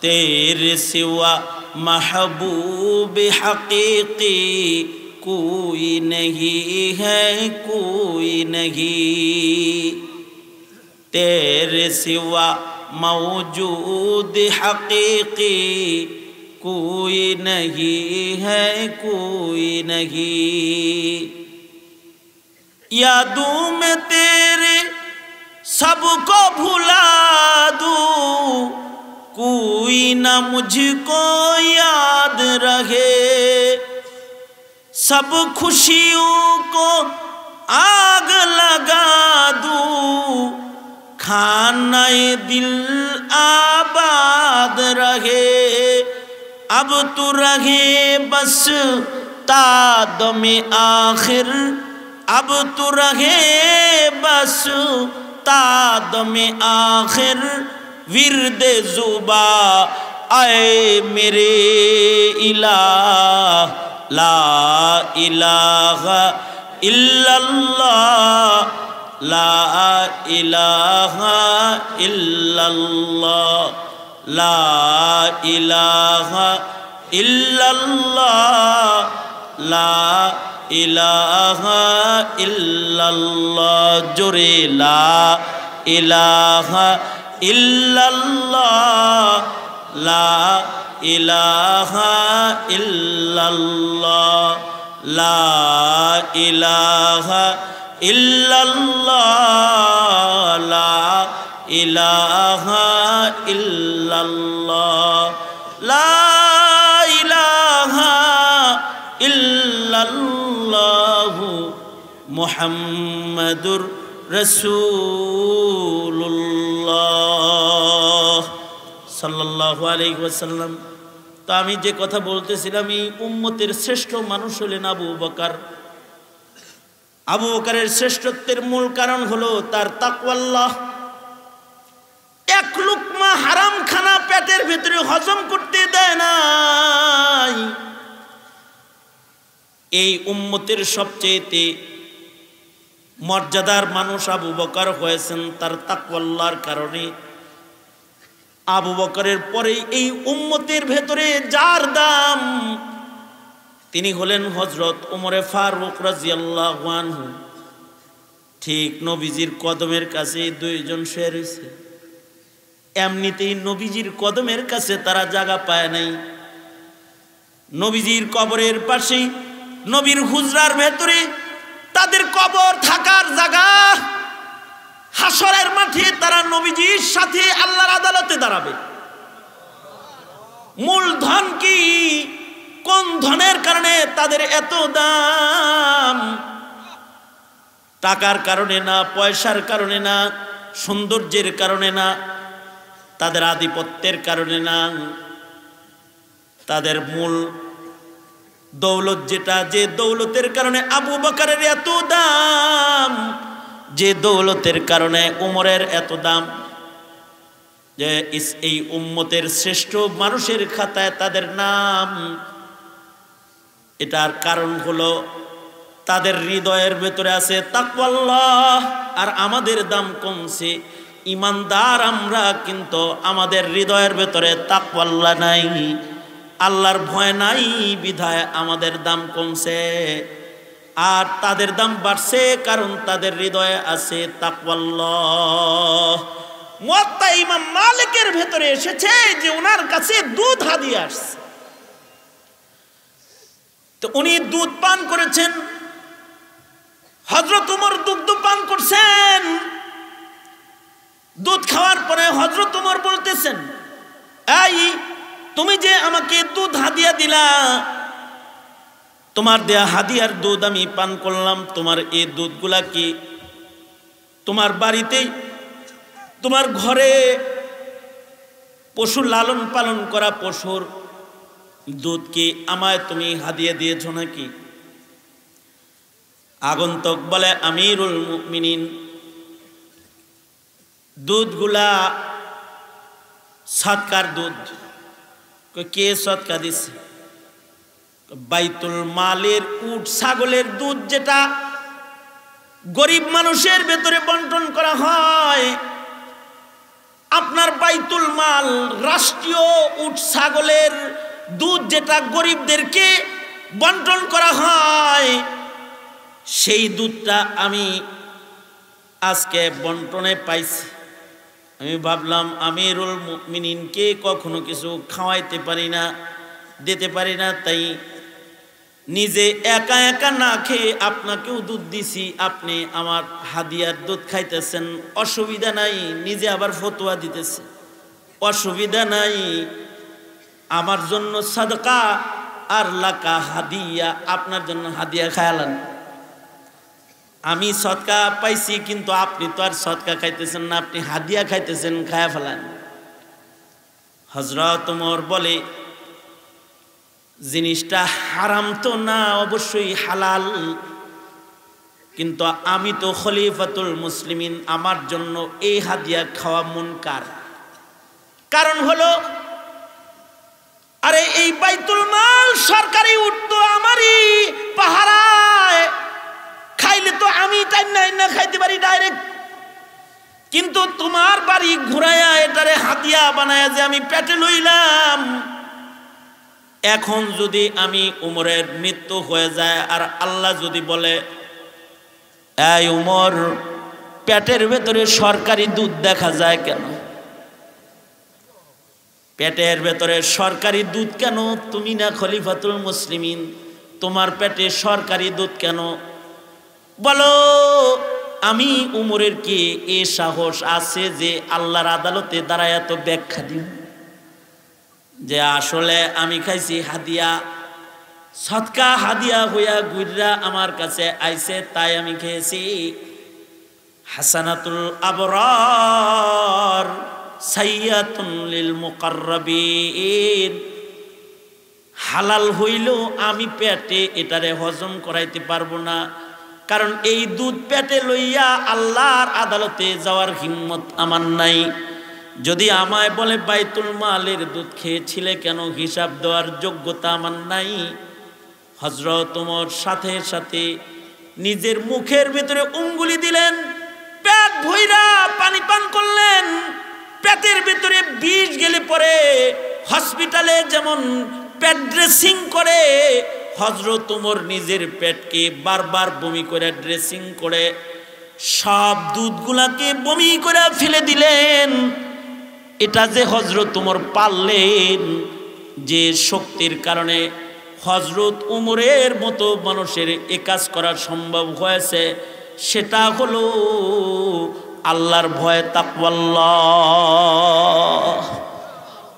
तेरे सिवा महबूब हकीकी कोई नहीं है, कोई नहीं। तेरे सिवा मौजूद हकीकी कोई नहीं है, कोई नहीं। यादों में तेरे सबको भुला दूं, कोई ना मुझको याद रहे, सब खुशियों को आग लगा दूं, खानाए दिल आबाद रहे। अब तू रहे बस तादमे आखिर, अब तू रहे बस तादमे आखिर, विर्दे जुबा आए मेरे इलाह, ला इलाहा इल्लल्लाह, ला इलाहा इल्लल्लाह, ला इलाहा इल्लल्लाह, ला इलाहा इल्लल्लाह। जोरे ला इलाहा इल्लल्लाह, ला इलाहा इल्लल्लाह, ला इलाहा इल्लल्लाह, ला इलाहा इल्लल्लाह, ला इलाहा इल्लल्लाह मुहम्मदुर रसूलुल्लाह সাল্লাল্লাহু আলাইহি ওয়াসাল্লাম। তো আমি যে কথা বলতেছিলাম, এই উম্মতের শ্রেষ্ঠ মানুষ হলেন আবু বকর। আবু বকরের শ্রেষ্ঠত্বের মূল কারণ হলো তার তাকওয়াল্লাহ। এক লুকমা হারাম খানা পেটের ভিতরে হজম করতে দেয় নাই। এই উম্মতের সবচেয়ে মর্যাদার মানুষ আবু বকর হয়েছেন তার তাকওয়াল্লাহর কারণে। আবু বকরের পরে এই উম্মতের ভেতরে যার দাম, তিনি হলেন হযরত ওমরে ফারুক রাদিয়াল্লাহু আনহু। ঠিক নবীজির কদমের কাছে দুইজন শুয়ে রয়েছে। এমনিতেই নবীজির কদমের কাছে তারা জায়গা পায় নাই। নবীজির কবরের পাশে, নবীর হুজরার ভেতরে তাদের কবর থাকার জায়গা। হাসরের মাঠে তারা নবীজির সাথে আল্লাহর আদালতে দাঁড়াবে। মূলধন কি? কোন ধনের কারণে তাদের এত দাম? টাকার কারণে না, পয়সার কারণে না, সৌন্দর্যের কারণে না, তাদের আধিপত্যের কারণে না। তাদের মূল দৌলত যেটা, যে দৌলতের কারণে আবু বকরের এত দাম, যে দৌলতের কারণে উমরের এত দাম, যে এই উম্মতের শ্রেষ্ঠ মানুষের খাতায় তাদের নাম, এটার কারণ হলো তাদের হৃদয়ের ভেতরে আছে তাকওয়াল্লাহ। আর আমাদের দাম কমছে, ইমানদার আমরা, কিন্তু আমাদের হৃদয়ের ভেতরে তাকওয়াল্লাহ নাই, আল্লাহর ভয় নাই, বিধায় আমাদের দাম কমছে। আর তাদের দাম বাড়ছে কারণ তাদের হৃদয়ে আছে তাকওয়াল্লাহ। মুয়াত্তা ইমাম মালিকের ভেতরে এসেছে যে ওনার কাছে দুধ হাদিয়া আসছে। তো উনি দুধ পান করেছেন, হযরত ওমর দুগ্ধ পান করছেন। দুধ খাওয়ার পরে হযরত ওমর বলতেছেন, এই তুমি যে আমাকে দুধ হাদিয়া দিলা, তোমার দেয়া হাদিয়ার দুধ আমি পান করলাম। তোমার এই দুধগুলা কি তোমার বাড়িতেই, তোমার ঘরে পশু লালন পালন করা পশুর দুধ কি আমায় তুমি হাদিয়া দিয়েছ নাকি? আগন্তুক বলে, আমিরুল মুমিনিন, দুধগুলা সদকার দুধ। কে সদকা দিছে? বাইতুল মালের উট ছাগলের দুধ, যেটা গরিব মানুষের ভেতরে বন্টন করা হয়। আপনার বাইতুল মাল, রাষ্ট্রীয় উট ছাগলের দুধ যেটা গরিবদেরকে বন্টন করা হয়, সেই দুধটা আমি আজকে বন্টনে পাইছি। আমি ভাবলাম আমিরুল মুমিনিনকে কখনো কিছু খাওয়াইতে পারি না, দিতে পারি না, তাই নিজে একা একা না খেয়ে আপনাকেও দুধ দিছি, আপনি আমার হাদিয়ার দুধ খাইতেছেন, অসুবিধা নাই। নিজে আবার ফতোয়া দিতেছে, অসুবিধা নাই, আমার জন্য সাদকা আর লাকা হাদিয়া, আপনার জন্য হাদিয়া খায়ালান। আমি সদকা পাইছি কিন্তু আপনি তো আর সদকা খাইতেছেন না, আপনি হাদিয়া খাইতেছেন, খায়া ফেলান। হযরত ওমর বলে জিনিসটা হারাম তো না, অবশ্যই হালাল, কিন্তু আমি তো খলিফাতুল মুসলিমিন, আমার জন্য এই হাদিয়া খাওয়া মুনকার। কারণ হলো, আরে এই বাইতুল মাল সরকারি উঠতো আমারই পাহারায়, খাইলে তো আমি টাইম না খাইতে পারি ডাইরেক্ট, কিন্তু তোমার বাড়ি ঘুরাইয়া এটারে হাদিয়া বানায়া যে আমি পেটে লইলাম, এখন যদি আমি উমরের মৃত্যু হয়ে যায় আর আল্লাহ যদি বলে এই উমর পেটের ভেতরে সরকারি দুধ দেখা যায় কেন, পেটের ভেতরে সরকারি দুধ কেন, তুমি না খলিফাতুল মুসলিমিন, তোমার পেটে সরকারি দুধ কেন, বলো আমি উমরের কি এ সাহস আছে যে আল্লাহর আদালতে দাঁড়ায় এত ব্যাখ্যা দিব যে আসলে আমি খাইছি হাদিয়া, সদকা হাদিয়া হইয়া গুইরা আমার কাছে আইছে তাই আমি খেয়েছি। হাসানাতুল আবরার সাইয়াতুন লিল মুকাররাবিন, হালাল হইলেও আমি পেটে এটারে হজম করাইতে পারবো না, কারণ এই দুধ পেটে লইয়া আল্লাহর আদালতে যাওয়ার হিম্মত আমার নাই। যদি আমায় বলে বাইতুল মালের দুধ খেয়েছিলে কেন, হিসাব দেওয়ার যোগ্যতা আমার নাই। হযরত ওমর সাথে সাথে নিজের মুখের ভিতরে উঙ্গুলি দিলেন, পেট ভইরা পানি পান করলেন। পেটের ভিতরে বিষ গেলে পরে হসপিটালে যেমন পেট ড্রেসিং করে, হযরত ওমর নিজের পেটকে বারবার বমি করে ড্রেসিং করে সব দুধগুলাকে বমি করে ফেলে দিলেন। এটা যে হযরত ওমর পারলেন, যে শক্তির কারণে হযরত ওমরের মতো মানুষের এ কাজ করা সম্ভব হয়েছে, সেটা হলো আল্লাহর ভয়, তাকওয়াল্লাহ।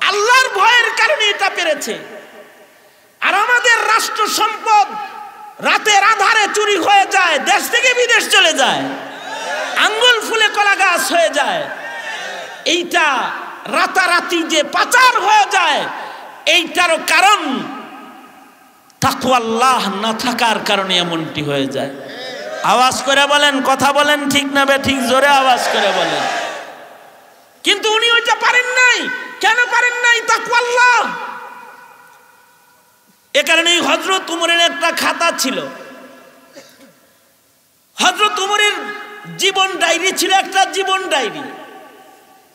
আল্লাহর ভয়ের কারণে এটা পেরেছে। আর আমাদের রাষ্ট্র সম্পদ রাতের আধারে চুরি হয়ে যায়, দেশ থেকে বিদেশ চলে যায়, আঙ্গুল ফুলে কলা গাছ হয়ে যায়, এইটা রাতারাতি যে পাচার হয়ে যায়, এইটারও কারণ তাকওয়াল্লাহ না থাকার কারণে এমনটি হয়ে যায়। আওয়াজ করে বলেন, কথা বলেন, ঠিক না বে ঠিক, জোরে আওয়াজ করে বলেন। কিন্তু উনি ওইটা পারেন নাই। কেন পারেন নাই? তাকওয়াল্লাহ। এ কারণেই হযরত ওমরের একটা খাতা ছিল, হযরত ওমরের জীবন ডায়েরি ছিল, একটা জীবন ডায়েরি,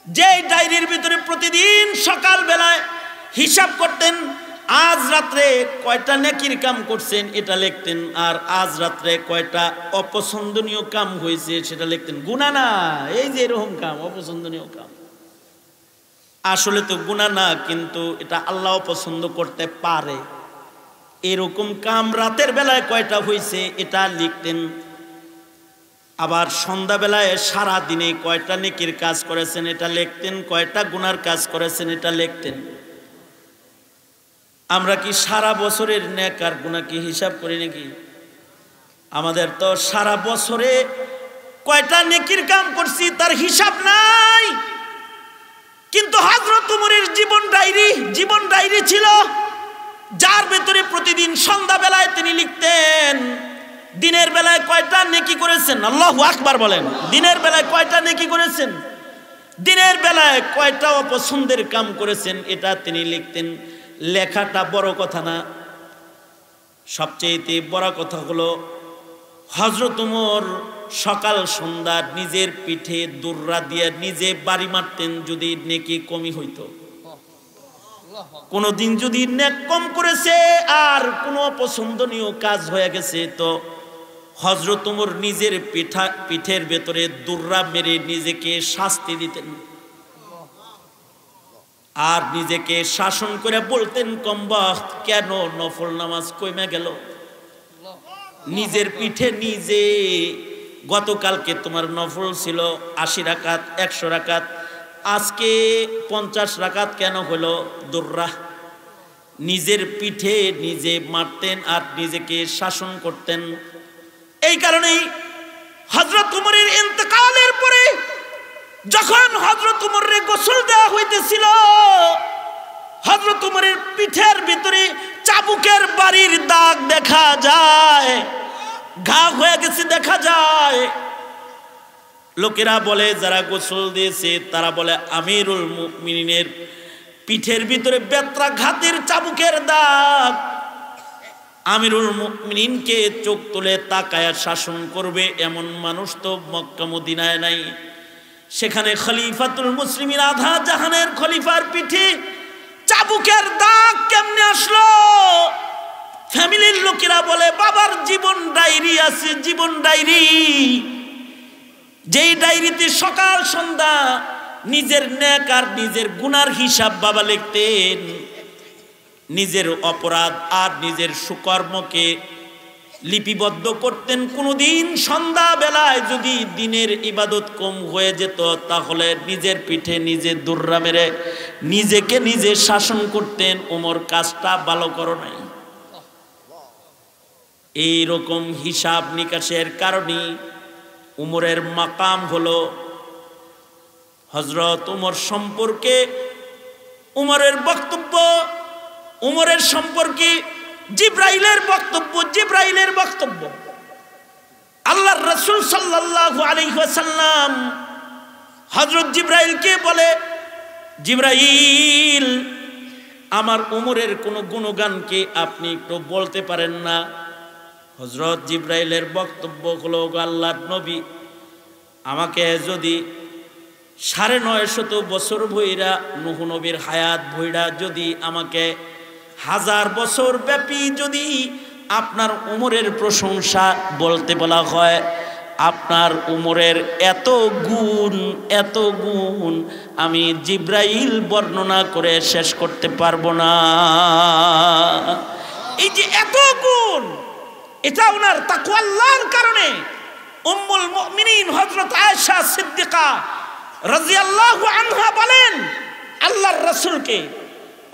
যে ডায়েরির ভিতরে প্রতিদিন সকাল বেলায় হিসাব করতেন। আজ রাত্রে কয়টা নেকির কাম করছেন এটা লিখতেন, আর আজ রাত্রে কয়টা অপছন্দনীয় কাম হয়েছে সেটা লিখতেন। গুনাহ না, এই যে এরকম কাম অপছন্দনীয় কাম, আসলে তো গুনাহ না, কিন্তু এটা আল্লাহ পছন্দ করতে পারে। এরকম কাম রাতের বেলায় কয়টা হয়েছে এটা লিখতেন। আবার সন্ধ্যাবেলায় সারা দিনে কয়টা নেকির কাজ করেছেন এটা লিখতেন, কয়টা গুনার কাজ করেছেন এটা লিখতেন। আমরা কি সারা বছরের নেক আর গুনাহ কি হিসাব করি নাকি? আমাদের তো সারা বছরে কয়টা নেকির কাম করছি তার হিসাব নাই। কিন্তু হযরত ওমরের জীবন ডায়েরি ছিল, যার ভেতরে প্রতিদিন সন্ধ্যাবেলায় তিনি লিখতেন দিনের বেলায় কয়টা নেকি করেছেন। আল্লাহু আকবার বলেন। দিনের বেলায় কয়টা নেকি করেছেন, দিনের বেলায় কয়টা অপছন্দের কাম করেছেন এটা তিনি লিখতেন। লেখাটা বড় কথা না, সবচেয়ে বড় কথা হলো হযরত ওমর সকাল সন্ধ্যা নিজের পিঠে দুর্রা দিয়ে নিজে বাড়ি মারতেন যদি নেকি কমই হইতো। কোনদিন যদি নেক কম করেছে আর কোনো অপছন্দনীয় কাজ হয়ে গেছে, তো হযরত ওমর নিজের পিঠের ভেতরে দুর্রা মেরে নিজেকে শাস্তি দিতেন, আর নিজেকে শাসন করে বলতেন, কমবখত কেন নফল নামাজ কইমা গেল। নিজের পিঠে নিজে, গতকালকে তোমার নফল ছিল 80 রাকাত 100 রাকাত, আজকে 50 রাকাত কেন হলো? দুর্রা। নিজের পিঠে নিজে মারতেন আর নিজেকে শাসন করতেন। এই কারণেই হযরত উমরের ইন্তেকালের পরে যখন হযরত উমরের গোসল দেওয়া হইতেছিল, হযরত উমরের পিঠের ভিতরে চাবুকের বাড়ির দাগ দেখা যায়, ঘা হয়ে গেছে দেখা যায়। লোকেরা বলে, যারা গোসল দিয়েছে তারা বলে আমিরুল মুমিনিনের পিঠের ভিতরে বেত্রাঘাতের চাবুকের দাগ। আমিরুল মুমিনিনকে চোখ তুলে তাকায়া শাসন করবে এমন মানুষ তো মক্কা মদিনায় নাই। সেখানে খলিফাতুল মুসলিমিন আধা জাহানের খলিফার পিঠে চাবুকের দাগ কেমনে আসলো? ফ্যামিলির লোকেরা বলে বাবার জীবন ডায়েরি আছে, জীবন ডায়েরি, যেই ডায়েরিতে সকাল সন্ধ্যা নিজের নেক আর নিজের গুনার হিসাব বাবা লিখতেন। নিজের অপরাধ আর নিজের সুকর্মকে লিপিবদ্ধ করতেন। কোনদিন সন্ধ্যা বেলায় যদি দিনের ইবাদত কম হয়ে যেত তাহলে নিজের পিঠে নিজে দুর্রা মেরে নিজেকে নিজে শাসন করতেন, ওমর কাজটা ভালো করো নাই। এইরকম হিসাব নিকাশের কারণে উমরের মাকাম হলো। হযরত উমর সম্পর্কে উমরের বক্তব্য, উমরের সম্পর্কে জিব্রাইলের বক্তব্য, জিব্রাইলের বক্তব্য। আল্লাহর রাসূল সাল্লাল্লাহু আলাইহি ওয়াসাল্লাম হযরত জিব্রাইলকে বলে, জিব্রাইল আমার উমরের কোনো গুণগানকে আপনি একটু বলতে পারেন না? হযরত জিব্রাইলের বক্তব্য হলো, আল্লাহর নবী আমাকে যদি 950 বছর ভইরা নূহ নবীর হায়াত ভইরা যদি আমাকে 1000 বছর ব্যাপী যদি আপনার উমরের প্রশংসা বলতে বলা হয়, আপনার উমরের এত গুণ আমি জিব্রাইল বর্ণনা করে শেষ করতে পারবো না। এই যে এত গুণ, এটা ওনার তাকওয়া আল্লাহর কারণে। উম্মুল মুমিনিন হযরত আয়েশা সিদ্দিকা রাদিয়াল্লাহু আনহা বলেন আল্লাহর রাসূলকে,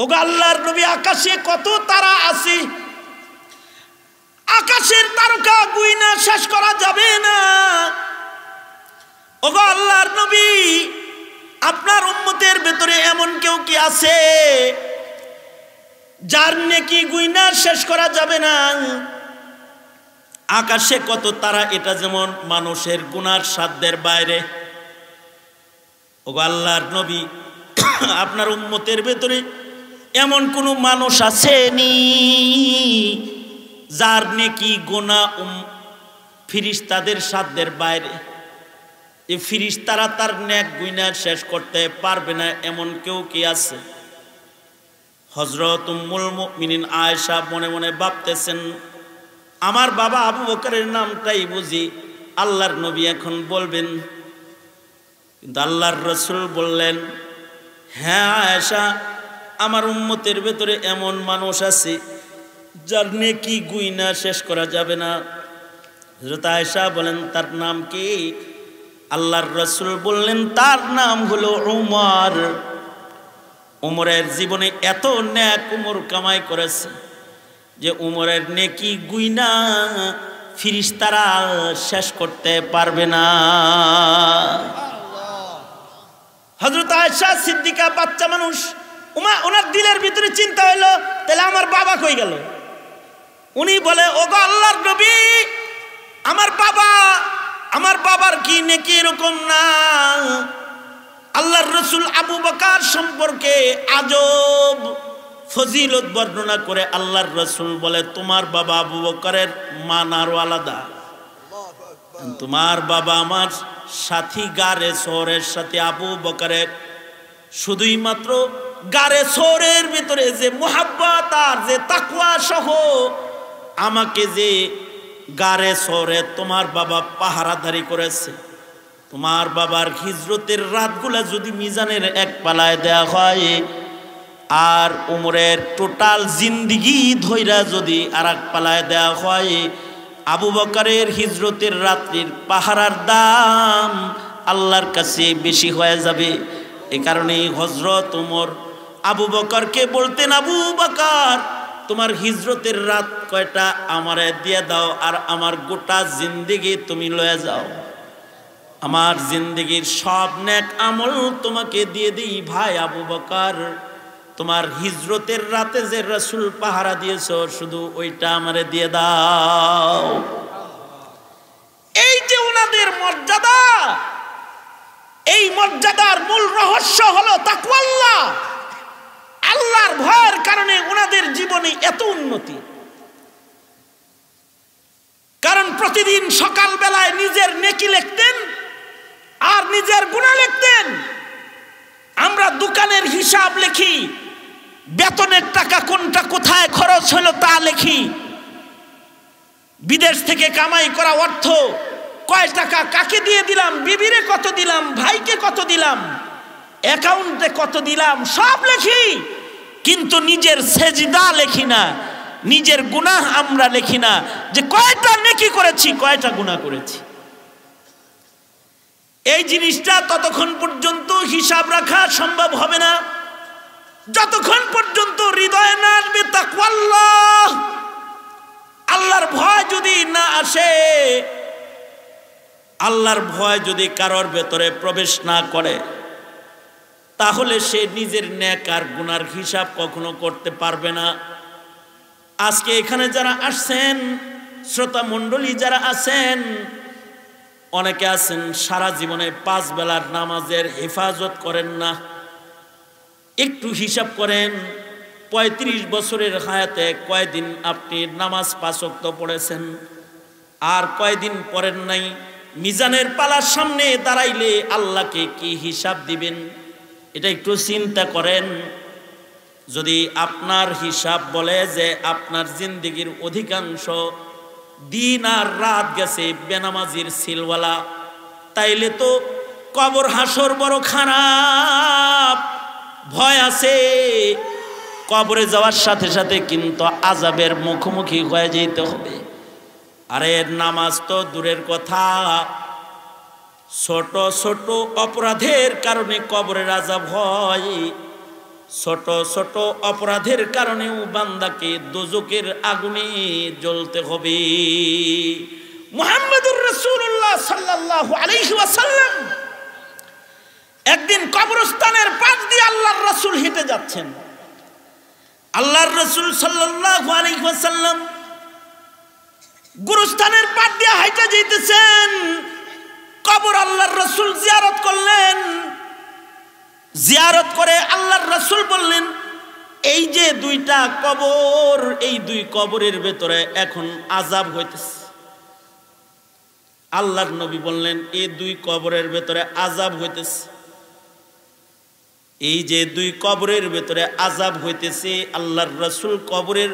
ওগো আল্লাহর নবী আকাশে কত তারা আছে, আকাশের তারকা গুইনা শেষ করা যাবে না। ওগো আল্লাহর নবী আপনার উম্মতের ভেতরে এমন কেউ কি আছে যার নেকি গুইনা শেষ করা যাবে না? আকাশে কত তারা, এটা যেমন মানুষের গুনার সাধ্যের বাইরে। ওগো আল্লাহর নবী আপনার উম্মতের ভেতরে এমন কোন মানুষ আসেনি যার নেকি গুনাহ ফিরিস্তাদের সাধ্যের বাইরে? এই ফিরিস্তারা তার নেক গুনাহ শেষ করতে পারবে না, এমন কেউ কি আছে? হযরত উম্মুল মুমিনিন আয়েশা মনে মনে ভাবতেছেন, আমার বাবা আবু বকরের নামটাই বুঝি আল্লাহর নবী এখন বলবেন। কিন্তু আল্লাহর রাসূল বললেন, হ্যাঁ আয়েশা, আমার উম্মতের ভেতরে এমন মানুষ আছে যার নেকি গুইনা শেষ করা যাবে না। হযরত আয়েশা বলেন, তার নাম কি? আল্লাহর রাসূল বললেন, তার নাম হলো উমর। উমরের জীবনে এত নেক উমর কামাই করেছে যে উমরের নেকি গুইনা ফিরিস্তারা শেষ করতে পারবে না। হযরত আয়েশা সিদ্দিকা বাচ্চা মানুষ, ওনার দিলের ভিতরে চিন্তা হইলো, তাহলে আমার বাবা কই গেল? উনি বলে, ওগো আল্লাহর নবী আমার বাবার কি নেকি এরকম না? আল্লাহর রাসূল আবু বকর সম্পর্কে আজব ফজিলত বর্ণনা করে আল্লাহর রাসূল বলে, তোমার বাবা আবু বকরের মান আরো আলাদা। তোমার বাবা আমার সাথী গারে শহরের সাথে আবু বকরের শুধুই মাত্র গারে শহরের ভিতরে যে মুহাব্বত আর যে তাকওয়া সহ আমাকে যে গারে শহরে তোমার বাবা পাহারাদারি করেছে, তোমার বাবার হিজরতের রাতগুলা যদি মিজানের এক পালায় দেয়া হয় আর উমরের টোটাল জিন্দিগি ধইরা যদি আর এক পালায় দেয়া হয়, আবু বকরের হিজরতের রাত্রির পাহারার দাম আল্লাহর কাছে বেশি হয়ে যাবে। এই কারণে হযরত উমর আবু বকরকে বলতেন, আবু বকর তোমার হিজরতের রাত কয়টা আমারে দিয়ে দাও, আর আমার গোটা জিন্দেগি তুমি লয়ে যাও, আমার জিন্দেগির সব নেক আমল তোমাকে দিয়ে দিই। ভাই আবু বকর, তোমার হিজরতের রাতে যে রাসূল পাহারা দিয়েছো শুধু ওইটা আমারে দিয়ে দাও। এই যে ওনাদের মর্যাদা, এই মর্যাদার মূল রহস্য হলো তাকওয়াল্লাহ। আল্লাহর ভয়ের কারণে ওনাদের জীবনে এত উন্নতি। কারণ প্রতিদিন সকাল বেলায় নিজের নেকি লিখতেন আর নিজের গুনাহ লিখতেন। আমরা দোকানের হিসাব লিখি, বেতনের টাকা কোনটা কোথায় খরচ হলো তা লিখি, বিদেশ থেকে কামাই করা অর্থ কয় টাকা কাকে দিয়ে দিলাম, বিবিরে কত দিলাম, ভাইকে কত দিলাম, অ্যাকাউন্টে কত দিলাম, সব লিখি। কিন্তু নিজের সেজদা লিখি না, নিজের গুনাহ আমরা লিখি না, যে কয়টা নেকি করেছি, কয়টা গুনাহ করেছি। এই জিনিসটা ততক্ষণ পর্যন্ত হিসাব রাখা সম্ভব হবে না যতক্ষণ পর্যন্ত হৃদয়ে না আসবে তাকওয়াল্লাহ। আল্লাহর ভয় যদি না আসে, আল্লাহর ভয় যদি কারোর ভেতরে প্রবেশ না করে, তাহলে সে নিজের নেক আর গুনার হিসাব কখনো করতে পারবে না। আজকে এখানে যারা আসছেন, শ্রোতা মণ্ডলী যারা আছেন, অনেকে আছেন সারা জীবনে 5 বেলার নামাজের হেফাজত করেন না। একটু হিসাব করেন, 35 বছরের হায়াতে কয়দিন আপনি নামাজ 5 ওয়াক্ত পড়েছেন আর কয়দিন পড়েন নাই? মিজানের পালার সামনে দাঁড়াইলে আল্লাহকে কি হিসাব দিবেন? এটা একটু চিন্তা করেন। যদি আপনার হিসাব বলে যে আপনার জিন্দেগির অধিকাংশ দিন আর রাত গেছে বেনামাজির সিলওয়ালা, তাইলে তো কবর হাসর বড় খারাপ। ভয় আছে, কবরে যাওয়ার সাথে সাথে কিন্তু আযাবের মুখোমুখি হয়ে যেতে হবে। আরে নামাজ তো দূরের কথা, ছোট ছোট অপরাধের কারণে কবরের আযাব হয়। ছোট ছোট অপরাধের কারণেও বান্দাকে দোজখের আগুনে জ্বলতে হবে। মুহাম্মদুর রাসূলুল্লাহ সাল্লাল্লাহু আলাইহি ওয়াসাল্লাম একদিন কবরস্থানের পাশ দিয়ে আল্লাহর রাসূল হেঁটে যাচ্ছেন। আল্লাহর রাসূল সাল্লাল্লাহু আলাইহি ওয়াসাল্লাম গুরুস্থানের পাশ দিয়ে হেঁটে যাইতেছেন। কবর আল্লাহর রাসূল জিয়ারত করলেন। জিয়ারত করে আল্লাহর রাসূল বললেন, এই যে 2টা কবর, এই 2 কবরের ভেতরে এখন আযাব হইতেছে। আল্লাহর নবী বললেন, এই 2 কবরের ভেতরে আযাব হইতেছে। এই যে 2 কবরের ভেতরে আযাব হইতেছে, আল্লাহর রাসূল কবরের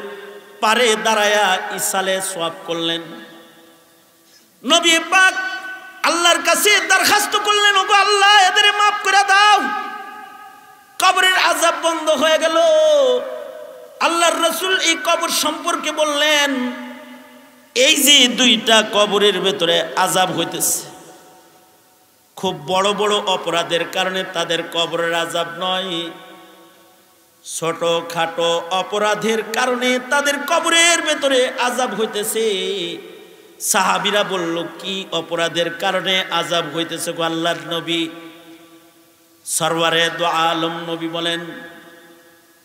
পারে দাঁড়ায়া ইসালে সওয়াব করলেন। নবী পাক আল্লাহর কাছে দরখাস্ত করলেন, ওগো আল্লাহ, এদের মাফ করে দাও। কবরের আযাব বন্ধ হয়ে গেল। আল্লাহর রাসূল এই কবর সম্পর্কে বললেন, এই যে 2টা কবরের ভেতরে আযাব হইতেছে, খুব বড় বড় অপরাধের কারণে তাদের কবরের আযাব নয়, ছোট খাটো অপরাধের কারণে তাদের কবরের ভেতরে আযাব হইতেছে। সাহাবীরা বলল, কি অপরাধের কারণে আযাব হইতেছে গো আল্লাহর নবী? সরওয়ারে দো আলম নবী বলেন,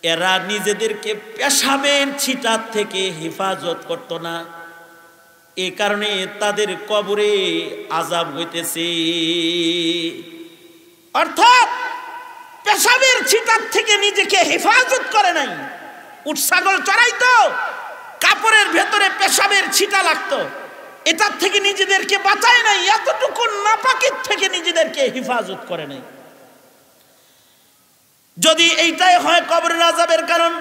এরা নিজেদেরকে পেশাবের ছিটা থেকে হেফাজত করত না, এ কারণে তাদের কবরে আযাব হইতেছে। অর্থাৎ পেশাবের ছিটার থেকে নিজেকে হেফাজত করে নাই। উট ছাগল চড়াইতো, কাপড়ের ভেতরে পেশাবের ছিটা লাগতো, এটার থেকে নিজেদেরকে বাঁচায় নাই। এতটুকু নাপাকের থেকে নিজেদেরকে হেফাজত করে নাই। যদি এইটাই হয় কবরের আযাবের কারণ,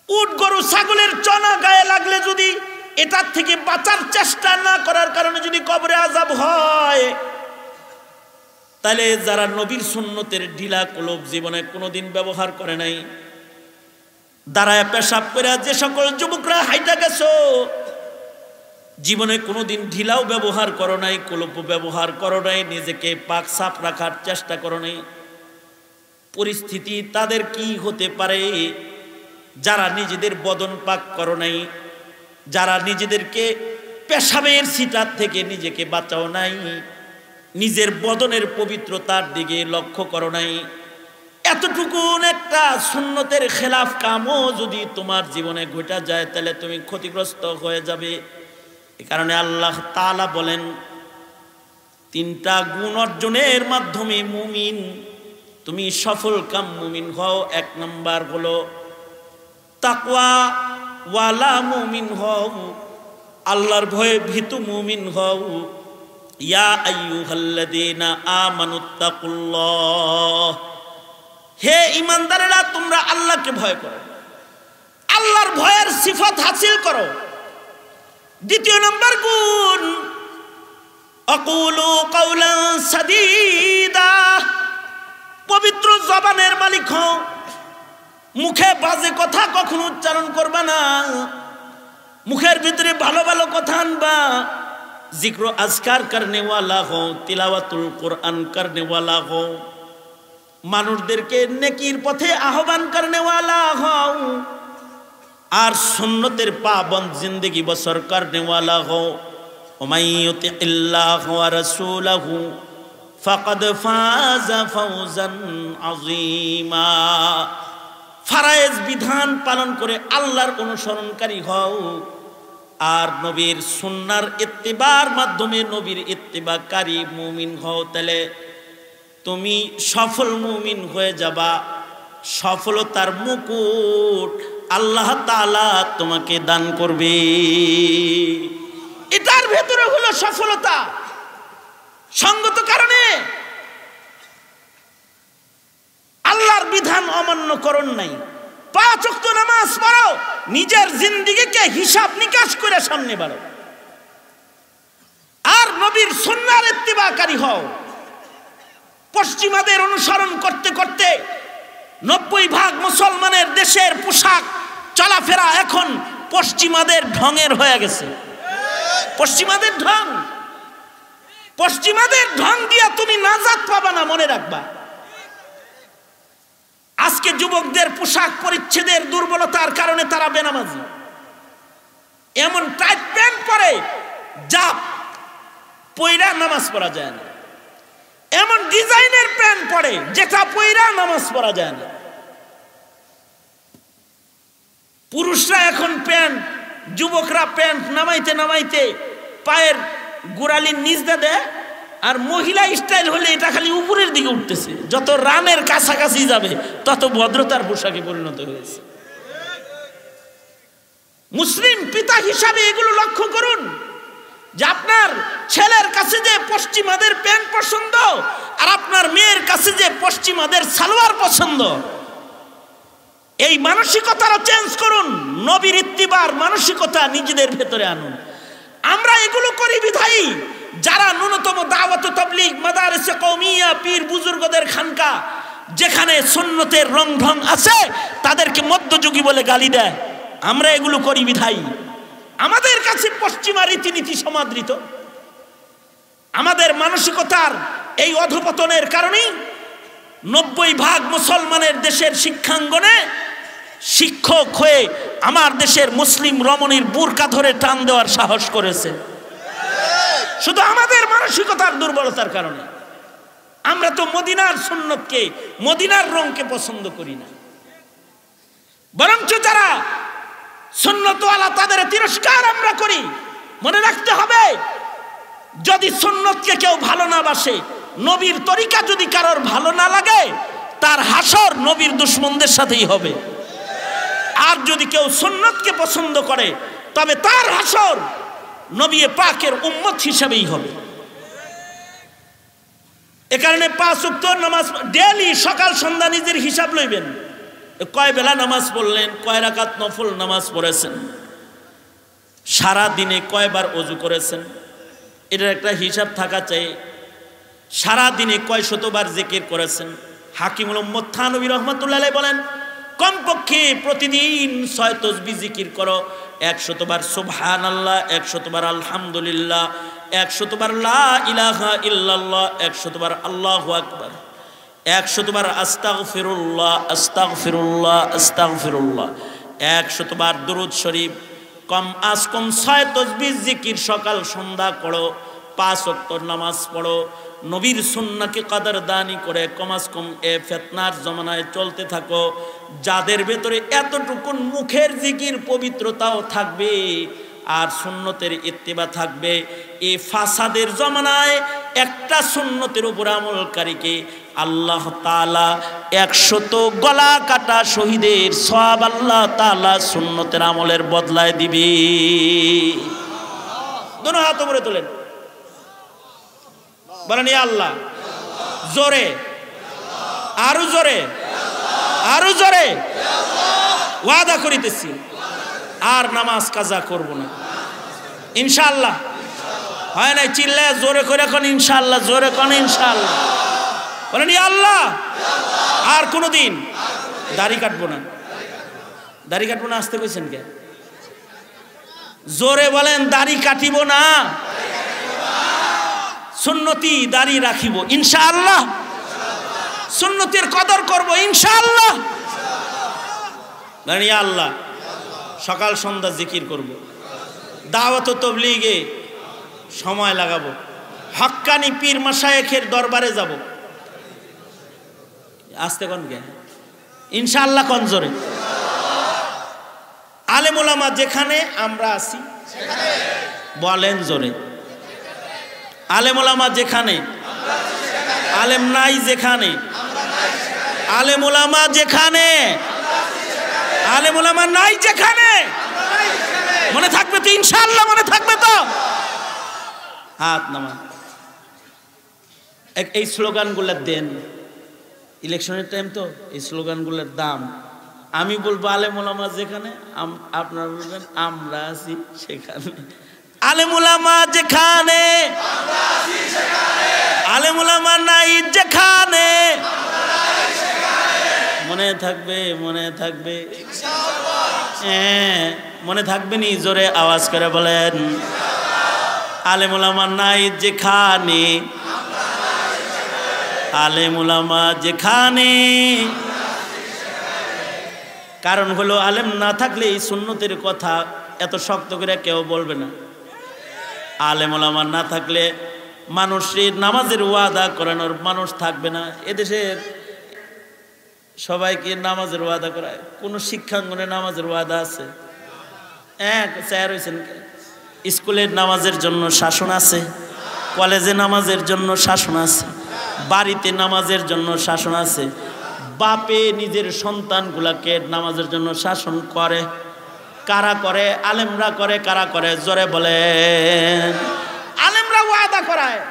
উট গরু ছাগলের চনা গায়ে লাগলে যদি এটার থেকে বাঁচার চেষ্টা না করার কারণে যদি কবরে আযাব হয়, তাহলে যারা নবীর সুন্নতের ঢিলা কলব জীবনে কোনোদিন ব্যবহার করে নাই, দাঁড়ায় পেশাব করে যে সকল যুবকরা হাইটা গেছো, জীবনে কোনোদিন ঢিলাও ব্যবহার করো নাই, কলপ ব্যবহার করো নাই, নিজেকে পাক সাফ রাখার চেষ্টা করো নাই, পরিস্থিতি তাদের কি হতে পারে যারা নিজেদের বদন পাক করো নাই, যারা নিজেদেরকে পেশাবের ছিটার থেকে নিজেকে বাঁচাও নাই, নিজের বদনের পবিত্রতার দিকে লক্ষ্য করো নাই। এতটুকুন একটা সুন্নতের খেলাফ কামও যদি তোমার জীবনে ঘটা যায় তাহলে তুমি ক্ষতিগ্রস্ত হয়ে যাবে। এ কারণে আল্লাহ তাআলা বলেন তিনটা গুণ অর্জনের মাধ্যমে মুমিন তুমি সফল কাম মুমিন হও। এক নাম্বার হলো তাকওয়া ওয়ালা মুমিন হও, আল্লাহর ভয়ে ভীতু মুমিন হও। ইয়া আইয়ুহাল্লাযীনা আমানুত্তাকুল্লাহ, হে ঈমানদারেরা তোমরা আল্লাহকে ভয় করো, আল্লাহর ভয়ের সিফাত হাসিল করো। দ্বিতীয় নম্বর গুণ আকুলু কাওলান সাদীদা, পবিত্র জবানের মালিক হও, মুখে বাজে কথা কখনো উচ্চারণ করবা না, মুখের ভিতরে ভালো ভালো কথা আনবা। জিক্র আজকার করনে ওয়ালা হও, তিলাওয়াতুল কোরআন করনে ওয়ালা হও, মানুষদেরকে নেকির পথে আহ্বান করনে ওয়ালা হও, আর সুন্নতের পাবন্দ জিন্দগি বসর করনে ওয়ালা হও। ওমাই ইউতিল্লাহ ওয়া রাসূলাহু ফাকাদ ফাযা ফাওজান আযীমা, ফরজ বিধান পালন করে আল্লাহর অনুসরণকারী হও, আর নবীর সুন্নাহর ইত্তিবার মাধ্যমে নবীর ইত্তিবাকারী মুমিন হও, তাহলে তুমি সফল মুমিন হয়ে যাবা। সফলতার মুকুট আল্লাহ তাআলা তোমাকে দান করবে। এটার ভেতরে হলো সফলতা। সঙ্গত কারণে আল্লাহর বিধান অমান্য করণ নাই, 5 ওয়াক্ত নামাজ পড়ো, নিজের জিন্দেগিকে হিসাব নিকাশ করে সামনে বাড়ো, আর নবীর সুন্নাহর ইত্তিবাকারী হও। পশ্চিমাদের অনুসরণ করতে করতে 90% মুসলমানের দেশের পোশাক চলাফেরা এখন পশ্চিমাদের ঢঙের হয়ে গেছে। পশ্চিমাদের ঢং, পশ্চিমাদের ঢং দিয়া তুমি নাজাত পাবা না, মনে রাখবা। আজকে যুবকদের পোশাক পরিচ্ছেদের দুর্বলতার কারণে তারা বেনামাজি, এমন টাইট প্যান্ট পরে যা পয়রা নামাজ পড়া যায় না, এমন ডিজাইনের প্যান্ট পরে যেটা পয়রা নামাজ পড়া যায় না। পুরুষরা এখন প্যান্ট, যুবকরা প্যান্ট নামাইতে নামাইতে পায়ের গোড়ালির নিচ দেয়, আর মহিলা স্টাইল হলে এটা খালি উপরের দিকে উঠতেছে। যত রানের কাছাকাছি যাবে তত ভদ্রতার পোশাকে পরিণত হয়েছে। মুসলিম পিতা হিসাবে এগুলো লক্ষ্য করুন যে আপনার ছেলের কাছে যে পশ্চিমাদের প্যান্ট পছন্দ, আর আপনার মেয়ের কাছে যে পশ্চিমাদের সালোয়ার পছন্দ, এই মানসিকতারও চেঞ্জ করুন। নবীর ইত্তিবার মানসিকতা নিজেদের ভেতরে আনুন। আমরা এগুলো করি বিধায়ী যারা ন্যূনতম দাওয়াত তাবলীগ, মাদারিসে কওমিয়া, পীর বুজুর্গদের খানকা যেখানে সুন্নতের রং ঢং আছে তাদেরকে মধ্যযুগী বলে গালি দেয়। আমরা এগুলো করি বিধায়ী আমাদের কাছে পশ্চিমা রীতিনীতি সমাদৃত। আমাদের মানসিকতার এই অধপতনের কারণেই 90% মুসলমানের দেশের শিক্ষাঙ্গনে শিক্ষক হয়ে আমার দেশের মুসলিম রমণীর বুরকা ধরে টান দেওয়ার সাহস করেছে, শুধু আমাদের মানসিকতার দুর্বলতার কারণে। আমরা তো মদিনার সুন্নতকে, মদিনার রংকে পছন্দ করি না, বরঞ্চ যারা সুন্নতওয়ালা তাদের তিরস্কার আমরা করি। মনে রাখতে হবে, যদি সুন্নতকে কেউ ভালো না বাসে, নবীর তরিকা যদি কারোর ভালো না লাগে, তার হাসর নবীর দুশমনদের সাথেই হবে। আর যদি কেউ সুন্নতকে পছন্দ করে তবে তার হাসর নবী পাকের উম্মত হিসেবেই হবে। এ কারণে 5 ওয়াক্ত নামাজ ডেইলি সকাল সন্ধ্যা নিজের হিসাব লইবেন। কয় বেলা নামাজ পড়লেন, কয় রাকাত নফল নামাজ পড়েছেন, সারা দিনে কয়বার ওযু করেছেন, এটার একটা হিসাব থাকা চাই। সারা দিনে কয় শতবার জিকির করেছেন। হাকিমুল উম্মত থানবী রাহমাতুল্লাহ আলাইহি বলেন, কমপক্ষে প্রতিদিন 6 তাসবিহ জিকির করো, 100 বার সুবহানাল্লাহ, 100 বার আলহামদুলিল্লাহ, 100 বার লা ইলাহা ইল্লাল্লাহ, 100 বার আল্লাহু আকবার, 100 বার আস্তাগফিরুল্লাহ আস্তাগফিরুল্লাহ আস্তাগফিরুল্লাহ, 100 বার দুরূদ শরীফ, কম আজ কম 6 তাসবিহ জিকির সকাল সন্ধ্যা করো, 5 ওয়াক্ত নামাজ পড়ো, নবীর সুন্নাহকে কদরদানি করে কমাস কম এ ফিতনার জমানায় চলতে থাকো। যাদের ভেতরে এতটুকু মুখের জিকির পবিত্রতাও থাকবে আর সুন্নতের ইত্তিবা থাকবে, এই ফাসাদের জমানায় একটা সুন্নতের উপর আমলকারীকে আল্লাহ তাআলা 100 গলা কাটা শহীদের সওয়াব আল্লাহ তাআলা সুন্নতের আমলের বদলায় দিবে। দুনো হাত উপরে তোলেন, বলেন ইয়া আল্লাহ। জোরে, আরো জোরে, আরো জোরে। ওয়াদা করিতেছি আর নামাজ কাজা করব না ইনশাআল্লাহ। হয় না চিল্লায় জোরে করে কোন ইনশাআল্লাহ, জোরে কোন ইনশাআল্লাহ। বলেন ইয়া আল্লাহ আর কোনদিন দাড়ি কাটবো না। দাড়ি কাটবো না আসতে কইছেন কে? জোরে বলেন দাড়ি কাটিব না, সুন্নতি দাড়ি রাখিব ইনশাআল্লাহ, সুন্নতির কদর করব ইনশাআল্লাহ। বলেন ইয়া আল্লাহ। সকাল সন্ধ্যা জিকির করব, দাওয়াত ও তাবলীগে সময় লাগাবো, হক্কানি পীর মাশায়েখের দরবারে যাব। আসতে কোন গে ইনশাআল্লাহ কোন জোরে। আলেম ওলামা যেখানে আমরা আছি সেখানে বলেন জোরে। আলেম ওলামা যেখানে, আলেম নাই যেখানে, আলেম ওলামা যেখানে, আলেম ওলামা নাই যেখানে, মনে থাকবে তো ইনশাআল্লাহ? মনে থাকবে তো? হাত নামা। এই স্লোগানগুলো দেন, ইলেকশনের টাইম তো এই স্লোগানগুলোর দাম। আমি বলবো আলেম ওলামা যেখানে, আপনারা বলবেন আমরা আছি সেখানে। আলেম ওলামা যেখানে, আলেম ওলামা নাই যেখানে, মনে থাকবে, মনে থাকবে, হ্যাঁ মনে থাকবে নি? জোরে আওয়াজ করে বলেন আলেম ওলামা নাই যেখানে, আলেম ওলামা যেখানে। কারণ হলো আলেম না থাকলে এই সুন্নতের কথা এত শক্ত করে কেউ বলবে না। আলেম ওলামা না থাকলে মানুষের নামাজের ওয়াদা করানোর মানুষ থাকবে না। এদেশের সবাইকে নামাজের ওয়াদা করায়, কোন শিক্ষাঙ্গনে নামাজের ওয়াদা আছে? স্যার হয়েছেন, স্কুলের নামাজের জন্য শাসন আছে, কলেজে নামাজের জন্য শাসন আছে, বাড়িতে নামাজের জন্য শাসন আছে। বাপে নিজের সন্তানগুলাকে নামাজের জন্য শাসন করে, কারা করে? আলেমরা করে। কারা করে? জোরে বলেন। আলেমরা ওয়াদা করায়।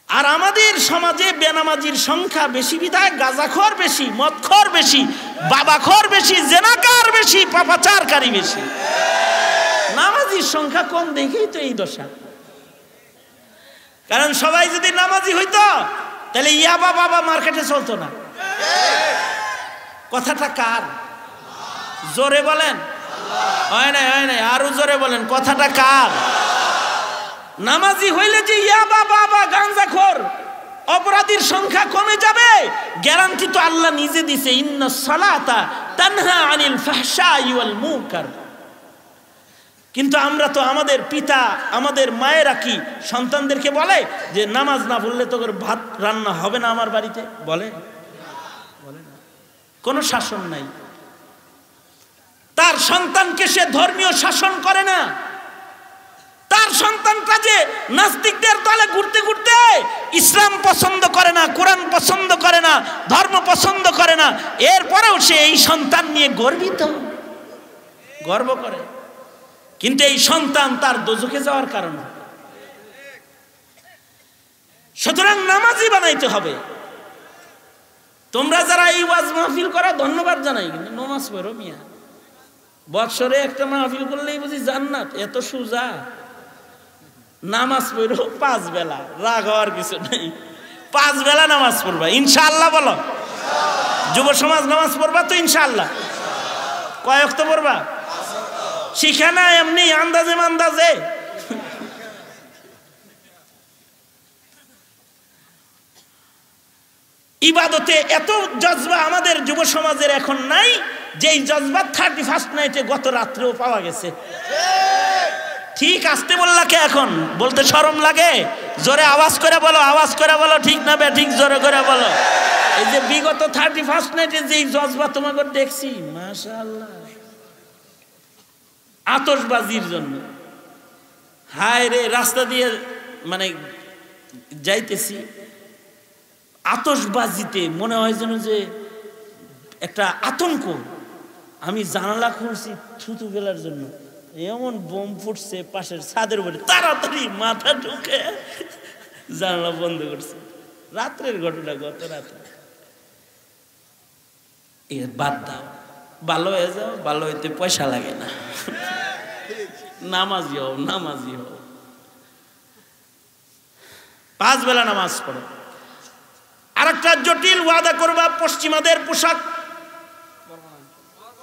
আর আমাদের সমাজে বেনামাজির সংখ্যা বেশি বিধায় গাঁজাখোর বেশি, মদখোর বেশি, বাবাখোর বেশি, জেনাকার বেশি, পাপাচারকারী বেশি। নামাজির সংখ্যা কম দেখেই তো এই দশা। কারণ সবাই যদি নামাজি হইতো তাহলে ইয়াবা বাবা মার্কেটে চলতো না। কথাটা কার? জোরে বলেন। হয় নাই, হয় নাই, আরো জোরে বলেন। কথাটা কার? নামাজি হইলে যে ইয়াবা বাবা গাঁজাখোর অপরাধীর সংখ্যা কমে যাবে গ্যারান্টি তো আল্লাহ নিজে দিছে। ইন্নাস সালাতা তানহা আনিল ফাহশাই ওয়াল মুনকার। কিন্তু আমরা তো আমাদের পিতা, আমাদের মায়েরা কি সন্তানদেরকে বলে যে নামাজ না পড়লে তোর ভাত রান্না হবে না আমার বাড়িতে? বলে? বলে না। কোনো শাসন নাই। তার সন্তানকে সে ধর্মীয় শাসন করে না। তার সন্তানটা যে নাস্তিকদের দলে ঘুরতে ঘুরতে ইসলাম পছন্দ করে না, কোরআন পছন্দ করে না, ধর্ম পছন্দ করে না, এরপরেও সে এই সন্তান নিয়ে গর্বিত, গর্ব করে। কিন্তু এই সন্তান তার দোজখে যাওয়ার কারণ। সুতরাং নামাজি বানাইতে হবে। তোমরা যারা এই ওয়াজ মাহফিল করা ধন্যবাদ জানাই, কিন্তু নামাজ পড়ো মিয়া। বৎসরে একটা মাহফিল করলেই বুঝি জান্নাত? এত সোজা? নামাজ পড়ো 5 বেলা, রাগ হওয়ার কিছু নেই। 5 বেলা নামাজ পড়বা ইনশাআল্লাহ। বলো যুব সমাজ নামাজ পড়বা তো ইনশাআল্লাহ? কয় ওয়াক্ত পড়বা? শিখে না এমনি আন্দাজে মান্দাজে। ইবাদতে এত জজবা আমাদের যুব সমাজের এখন নাই, যেই জজবা 31st নাইটে গত রাত্রেও পাওয়া গেছে। ঠিক আসতে বললা কে এখন? বলতে শরম লাগে? জোরে আওয়াজ করে বলো, আওয়াজ করে বলো, ঠিক না বে ঠিক, জোরে করে বলো। এই যে বিগত 31st নাইটে যেই জজবা তোমাকে দেখছি, মাশাআল্লাহ, আতশবাজির জন্য। হায় রে, রাস্তা দিয়ে মানে যাইতেছি, আতশবাজিতে মনে হয় যেন যে একটা আতঙ্ক। আমি জানালা খুলছি থুতু ফেলার জন্য, এমন বোম ফুটছে পাশের ছাদের উপরে, তাড়াতাড়ি মাথা ঢুকে জানালা বন্ধ করছে। রাত্রের ঘটনা, গত রাত্রে। বাদ দাও, ভালো হয়ে যাও, ভালো হইতে পয়সা লাগে না। নামাজি হও, নামাজি হও, 5 বেলা নামাজ পড়ো। আরেকটা জটিল ওয়াদা করবা, পশ্চিমাদের পোশাক।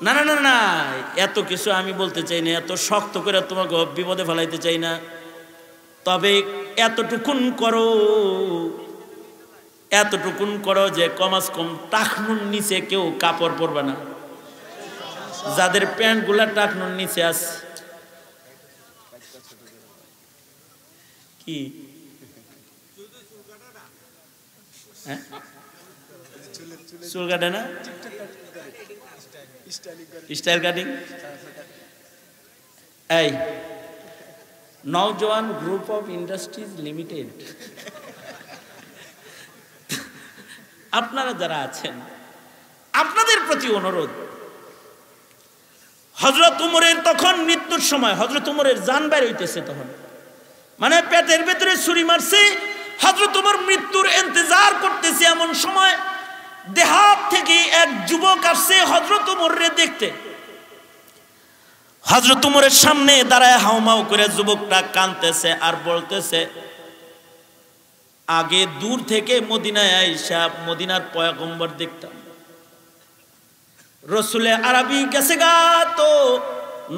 না না না না, এত কিছু আমি বলতে চাই না, এত শক্ত করে তোমাকে বিপদে ফেলাইতে চাই না। তবে এতটুকুন করো, এতটুকুন করো যে কমাস কম টাকনুর নিচে কেউ কাপড় পরবে না। যাদের প্যান্ট গুলা টাকনুর নিচে আছে, কি চুল কাটে না, স্টাইল কাটিং। এই নওজোয়ান গ্রুপ অফ ইন্ডাস্ট্রিজ লিমিটেড, আপনারা যারা আছেন, আপনাদের প্রতি অনুরোধ, হযরত উমরের তখন মৃত্যুর সময়, হযরত উমরের জান বের হইতেছে তখন, মানে পেটের ভেতরে ছুরি মারছে, হযরত উমর মৃত্যুর ইন্তজার করতেছে। এমন সময় দেহাত থেকে এক যুবক আসছে হযরত উমরের দেখতে। হযরত উমরের সামনে দাঁড়ায় হাউমাউ করে যুবকটা কাঁদতেছে আর বলতেছে, আগে দূর থেকে মদিনায় আইসা মদিনার পয়গম্বর দেখতাম, রসুলে আরবি গেছে গা, তো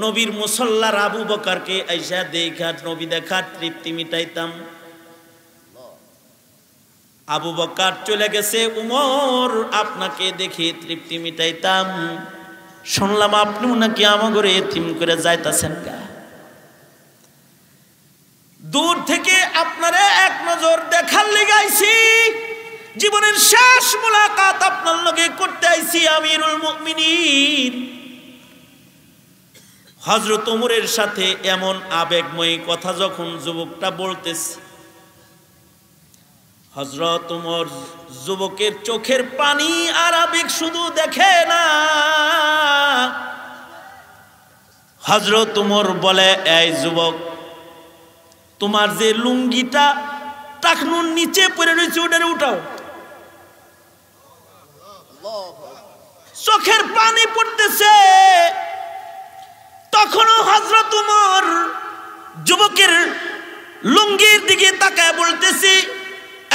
নবীর মুসল্লার আবু বকরকে আইসা দেখা নবী দেখা তৃপ্তি মিটাইতাম। আবু বকর চলে গেছে, উমর আপনাকে দেখে তৃপ্তি মিটাইতাম। শুনলাম আপনিও নাকি আমাগরে এতিম করে যাইতাছেন গা, দূর থেকে আপনারে এক নজর দেখার লেগাইছি, জীবনের শেষ মুলাকাত আপনার লগে করতে আইছি আমিরুল মুমিনিন। হযরত ওমরের সাথে এমন আবেগময়ী কথা যখন যুবকটা বলতেছে, হযরত ওমর যুবকের চোখের পানি আর আবেগ শুধু দেখে না, হযরত ওমর বলে, এই যুবক, তোমার যে লুঙ্গিটা টাকনুর নিচে পড়ে রয়েছে ওটারে উঠাও। চোখের পানি পড়তেছে, তখনও হযরত ওমর যুবকের লুঙ্গির দিকে তাকায় বলতেছি,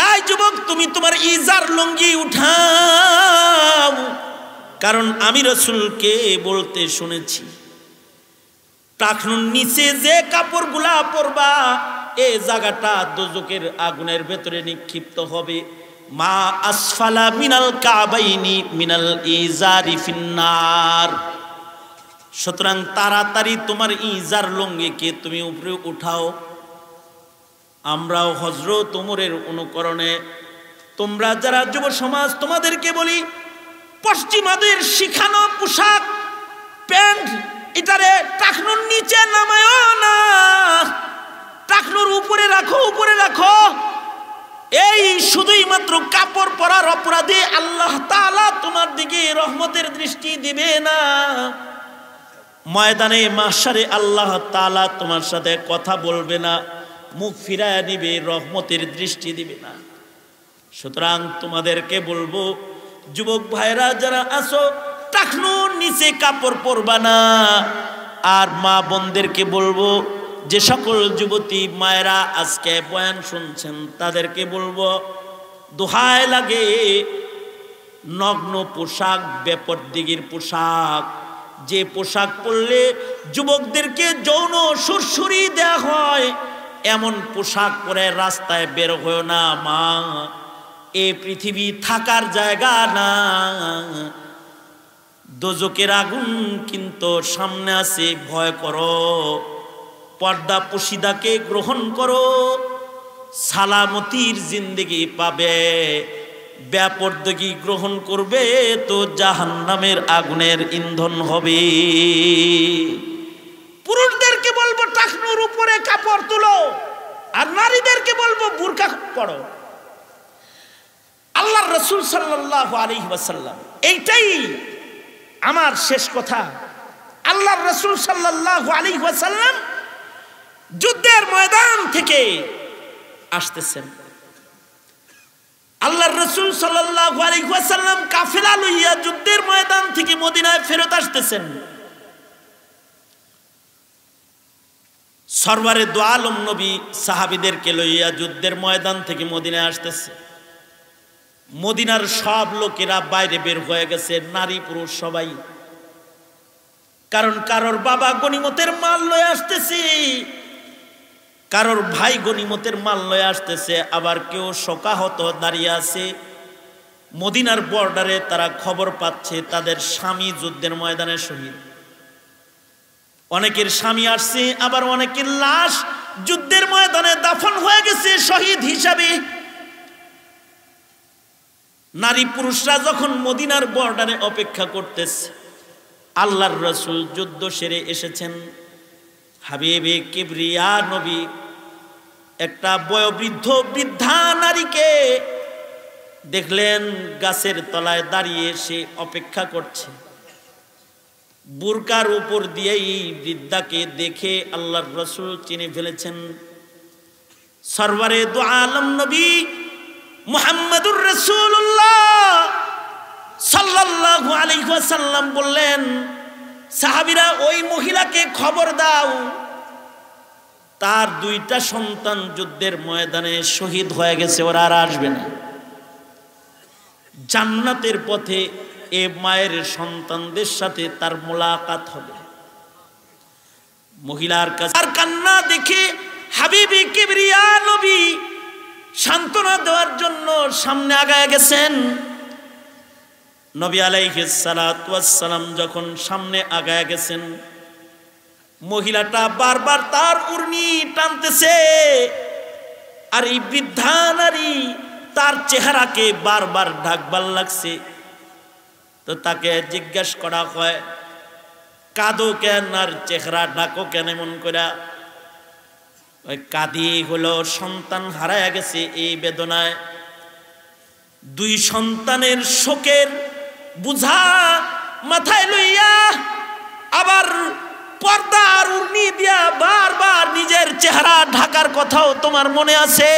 এই যুবক, তুমি তোমার ইজার লুঙ্গি উঠাও, কারণ আমি রাসূলকে বলতে শুনেছি, টাকনুর নিচে যে কাপড়গুলা পরবা এই জায়গাটা দোজখের আগুনের ভেতরে নিক্ষিপ্ত হবে। মা আসফালা মিনাল কাবাইনি মিনাল ইজারি ফিন্নার। সুতরাং তাড়াতাড়ি তোমার ইজার লুঙ্গিকে তুমি উপরে উঠাও। আমরাও হযরত ওমরের অনুকরণে, তোমরা যারা যুব সমাজ, তোমাদেরকে বলি, পশ্চিমাদের শিখানো পোশাক প্যান্ট এটারে টাকনুর নিচে নামায়ও না, টাকনুর উপরে রাখো, উপরে রাখো। এই শুধুই মাত্র কাপড় পরার অপরাধে আল্লাহ তাআলা তোমার দিকে রহমতের দৃষ্টি দিবে না। ময়দানে মাহশারে আল্লাহ তাআলা তোমার সাথে কথা বলবে না, মুখ ফিরায় নিবে, রহমতের দৃষ্টি দিবে না। সুতরাং তোমাদেরকে বলবো, যুবক ভাইরা যারা আছো, টাকনুর নিচে কাপড় পরবা না। আর মা বোনদেরকে বলবো, যে সকল যুবতী মায়েরা আজকে বয়ান শুনছেন, তাদেরকে বলবো, দোহাই লাগে, নগ্ন পোশাক, বেপরদিগির পোশাক, যে পোশাক পরলে যুবকদেরকে যৌন সুরসুরি দেয়া হয়, এমন পোশাক পরে রাস্তায় বের হয় না মা। এই পৃথিবী থাকার জায়গা না, দোজকের আগুন কিন্তু সামনে আছে, ভয় করো, পর্দা পুশিদাকে গ্রহণ করো, সালামতির জিন্দেগি পাবে। বেপরদগি গ্রহণ করবে তো জাহান্নামের আগুনের ইন্ধন হবে। পুরুষদেরকে বলবো টাকনুর উপরে কাপড় তুলো, আর নারীদেরকে বলবো বুরকা পরো। আল্লাহর রাসূল সাল্লাল্লাহু আলাইহি ওয়াসাল্লাম, এইটাই আমার শেষ কথা। আল্লাহর রাসূল সাল্লাল্লাহু আলাইহি ওয়াসাল্লাম যুদ্ধের ময়দান থেকে আসতেছেন। আল্লাহর রাসূল সাল্লাল্লাহু আলাইহি ওয়াসাল্লাম কাফেলা লইয়া যুদ্ধের ময়দান থেকে মদিনায় ফেরত আসতেছেন। সরওয়ারে দু আলম নবী সাহাবীদেরকে লইয়া যুদ্ধের ময়দান থেকে মদিনায় আসতেছে। মদিনার সব লোকেরা বাইরে বের হয়ে গেছে, নারী পুরুষ সবাই। কারণ কারোর বাবা গনিমতের মাল লয়ে আসতেছে, কারোর ভাই গনিমতের মাল লয়ে আসতেছে, আবার কেউ শোকাহত দাঁড়িয়ে আছে। মদিনার বর্ডারে তারা খবর পাচ্ছে তাদের স্বামী যুদ্ধের ময়দানে শহীদ। অনেকের স্বামী আসছে, আবার অনেকের লাশ যুদ্ধের ময়দানে দাফন হয়ে গেছে শহীদ হিসাবে। নারী পুরুষরা যখন মদিনার বর্ডারে অপেক্ষা করতেছে, আল্লাহর রাসূল যুদ্ধ সেরে এসেছেন। হাবিবে কিবরিয়া নবী একটা বয়োবৃদ্ধ বৃদ্ধা নারীকে দেখলেন গাছের তলায় দাঁড়িয়ে সে অপেক্ষা করছে। বুরকার উপর দিয়েই বৃদ্ধাকে দেখে আল্লাহর রাসূল চিনে ফেলেছেন। সরওয়ারে দু আলম নবী মুহাম্মদুর রাসূলুল্লাহ সাল্লাল্লাহু আলাইহি ওয়াসাল্লাম বললেন, সাহাবীরা ওই মহিলাকে খবর দাও, তার দুইটা সন্তান যুদ্ধের ময়দানে শহীদ হয়ে গেছে, ওরা আর আসবে না। জান্নাতের পথে এ মায়ের সন্তানদের সাথে তার মোলাকাত হবে। মহিলার কাছে আর কান্না দেখে হাবিবে কিবরিয়া নবী সান্ত্বনা দেওয়ার জন্য সামনে আগায় গেছেন। নবী আলাইহিস সালাতু ওয়াস সালাম যখন সামনে আগায় গেছেন, মহিলাটা বারবার তার উর্নি টানতেছে, আর এই বৃদ্ধা নারী তার চেহারাকে বারবার ঢাকবার লাগছে। তো তাকে জিজ্ঞেস করা হয়, কাঁদো কেন আর চেহারা ঢাকো কেন এমন করে? ওই কাঁদি হলো সন্তান হারায় গেছে এই বেদনায়। দুই সন্তানের শোকের বুঝা মাথায় লইয়া আবার পর্দা আর উর্নি দিয়া বারবার নিজের চেহারা ঢাকার কথাও তোমার মনে আছে?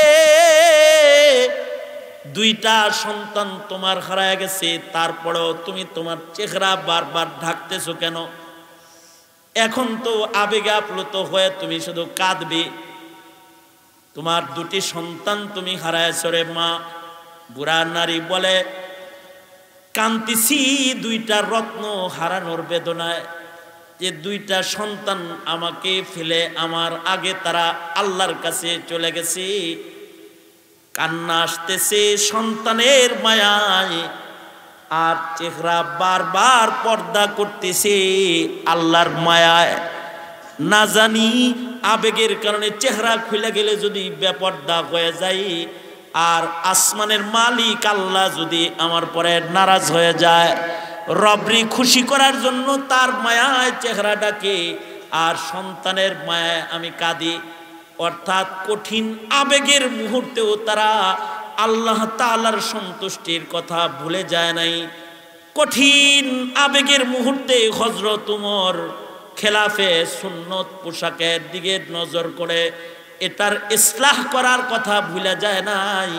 দুইটা সন্তান তোমার হারায় গেছে, তারপরেও তুমি তোমার চেহারা বারবার ঢাকতেছো কেন? এখন তো আবেগে আপ্লুত হয়ে তুমি শুধু কাঁদবে। তোমার দুটি সন্তান তুমি হারায়ছো রে মা। বুড়া নারী বলে, কান্তিছি দুইটা রত্ন হারানোর বেদনায়, যে দুইটা সন্তান আমাকে ফেলে আমার আগে তারা আল্লাহর কাছে চলে গেছে। কান্না আসতেছে সন্তানের মায়ায়, আর চেহারা বারবার পর্দা করতেছে আল্লাহর মায়ায়। না জানি আবেগের কারণে চেহারা খুলে গেলে যদি বেপর্দা হয়ে যায়, আর আসমানের মালিক আল্লাহ যদি আমার পরে নারাজ হয়ে যায়, রবরি খুশি করার জন্য তার মায়ায় চেহারাটাকে আর সন্তানের মায়ায় আমি কাঁদি। অর্থাৎ কঠিন আবেগের মুহূর্তেও তারা আল্লাহ তাআলার সন্তুষ্টির কথা ভুলে যায় নাই। কঠিন আবেগের মুহূর্তে হযরত উমর খেলাফে সুন্নত পোশাকের দিকে নজর করে এটার ইসলাহ করার কথা ভুলে যায় নাই।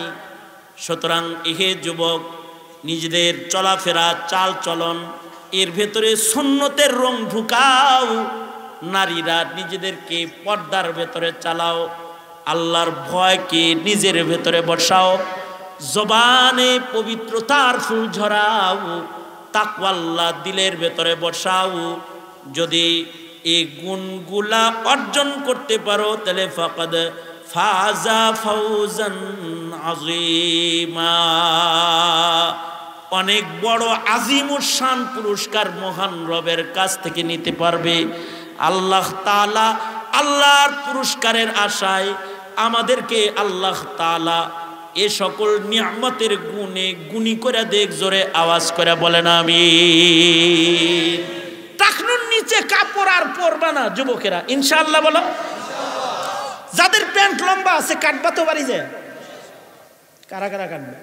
সুতরাং ইহে যুবক, নিজেদের চলাফেরা চাল চলন এর ভেতরে সুন্নতের রং ঢুকাও। নারীরা নিজেদেরকে পর্দার ভেতরে চালাও, আল্লাহর ভয়কে নিজের ভেতরে বসাও, জবানে পবিত্রতার ফুল ঝরাও, তাকওয়াল্লাহ দিলের ভেতরে বসাও। যদি এই গুণগুলা অর্জন করতে পারো তাহলে ফাজা ফাউজান আযীমা, অনেক বড় আজিমুস শান পুরস্কার মহান রবের কাছ থেকে নিতে পারবে। আল্লাহ তাআলা আল্লাহর পুরস্কারের আশায় আমাদেরকে আল্লাহ তাআলা এ সকল নিয়ামতের গুণে গুণী করে দেখ, জোরে আওয়াজ করে বলেন আমিন। টাকনুর নিচে কাপড় আর পরবা না যুবকেরা, ইনশাআল্লাহ বলো। যাদের প্যান্ট লম্বা আছে কাটবা তো বাড়ি যায়, কারা কারা কাটবে?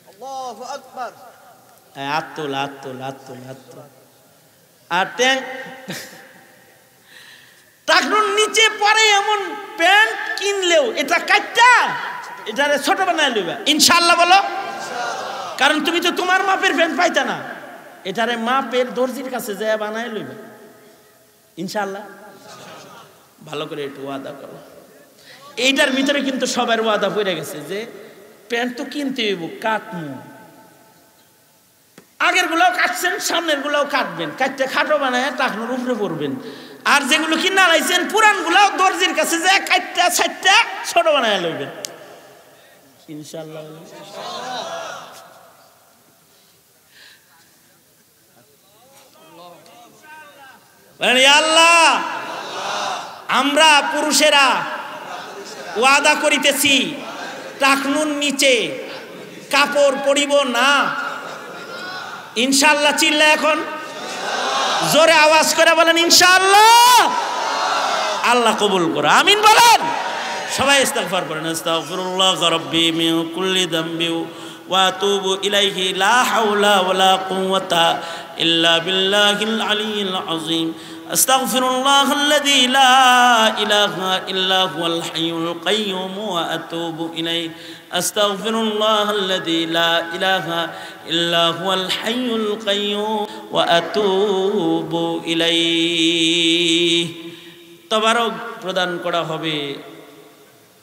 আল্লাহু আকবার। আত্তুল আত্তুল আত্তুল আত্তুল। আর টাকনুর নিচে পরে এমন প্যান্ট কিনলেও এটা কাটটা এটারে ছোট বানায় লইবা, ইনশাআল্লাহ বলো। কারণ তুমি তো তোমার মাপের প্যান্ট পাইতা না, এটারে মাপের দর্জির কাছে যায় বানায় লইবা, ইনশাআল্লাহ। ভালো করে একটু ওয়াদা করো। এইটার ভিতরে কিন্তু সবার ওয়াদা পড়ে গেছে যে প্যান্ট তো কিনতে হইব, কাটমু। আগের গুলাও কাটছেন, সামনের গুলাও কাটবেন, কাটতে খাটো বানায় টাকনুর উপরে পড়বেন। আর যেগুলো কিনা লাইছেন পুরান গুলাও দর্জির কাছে যায় কাটটা ছাটটা ছোট বানায় লইবেন, ইনশাআল্লাহ। আল্লাহ, আমরা পুরুষেরা ওয়াদা করিতেছি টাকনুর নিচে কাপড় পরিব না, ইনশাআল্লাহ। চিল্লা এখন জোরে আওয়াজ করে বলেন ইনশাআল্লাহ। আল্লাহ কবুল করে, আমিন বলেন। সবাই ইস্তিগফার করেন। আস্তাগফিরুল্লাহ রাব্বি মিন কুল্লি যামবি ওয়া আতুবু ইলাইহি লা হাওলা ওয়ালা কুওয়াতা ইল্লা বিল্লাহিল আলিয়্যিল আযীম। আস্তাগফিরুল্লাহাল্লাযী লা ইলাহা ইল্লা হুয়াল হাইয়ুল কাইয়্যুম ওয়া আতুবু ইলাইহি। আস্তাগফিরুল্লাহাল্লাযী লা ইলাহা ইল্লা হুয়াল হাইয়ুল কাইয়্যুম ওয়া আতুবু ইলাইহি। তবারক প্রদান করা হবে,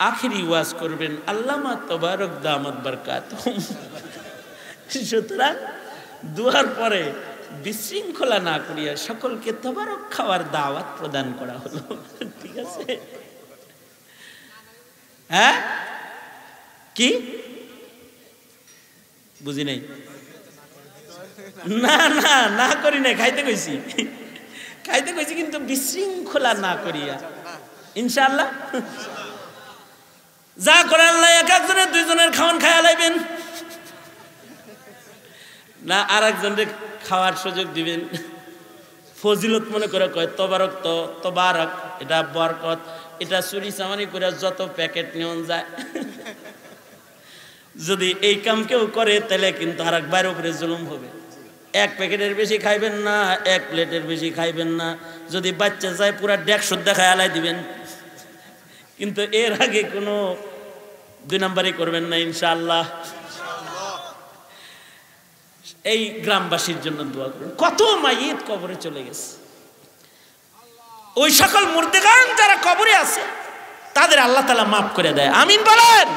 আখিরি ওয়াজ করবেন আল্লামা তবারক দামাত বারকাতুহু। সুতরাং দুয়ার পরে বিশৃঙ্খলা না করিয়া সকলকে তবারক খাওয়ার দাওয়াত প্রদান করা হলো, ঠিক আছে? হ্যাঁ, কি বুঝি নাই? না না না করি নাই, খাইতে কইছি, খাইতে কইছি, কিন্তু বিশৃঙ্খলা না করিয়া ইনশাআল্লাহ। যা করে আল্লাহ এক একজনের দুইজনের খাওয়ান খায়া লাইবেন না, আর একজনের খাওয়ার সুযোগ দিবেন। ফজিলত মনে করে কয় তবারক, তো তবারক এটা বরকত, এটা চুরি চামারি করে যত প্যাকেট নেওয়া যায়। যদি এই কাম কেউ করে তাহলে কিন্তু আর একবার উপরে জুলুম হবে। এক প্যাকেটের বেশি খাইবেন না, এক প্লেটের বেশি খাইবেন না। যদি বাচ্চা যায় পুরা 150 দেখায় আলাই দিবেন, কিন্তু এর আগে কোনো 2 নাম্বারই করবেন না ইনশাআল্লাহ। এই গ্রামবাসীর জন্য দোয়া করুন। কত মাইয়িত কবরে চলে গেছে, ওই সকল মুর্দেগান যারা কবরে আছে তাদের আল্লাহ তাআলা মাফ করে দেয়, আমিন বলেন।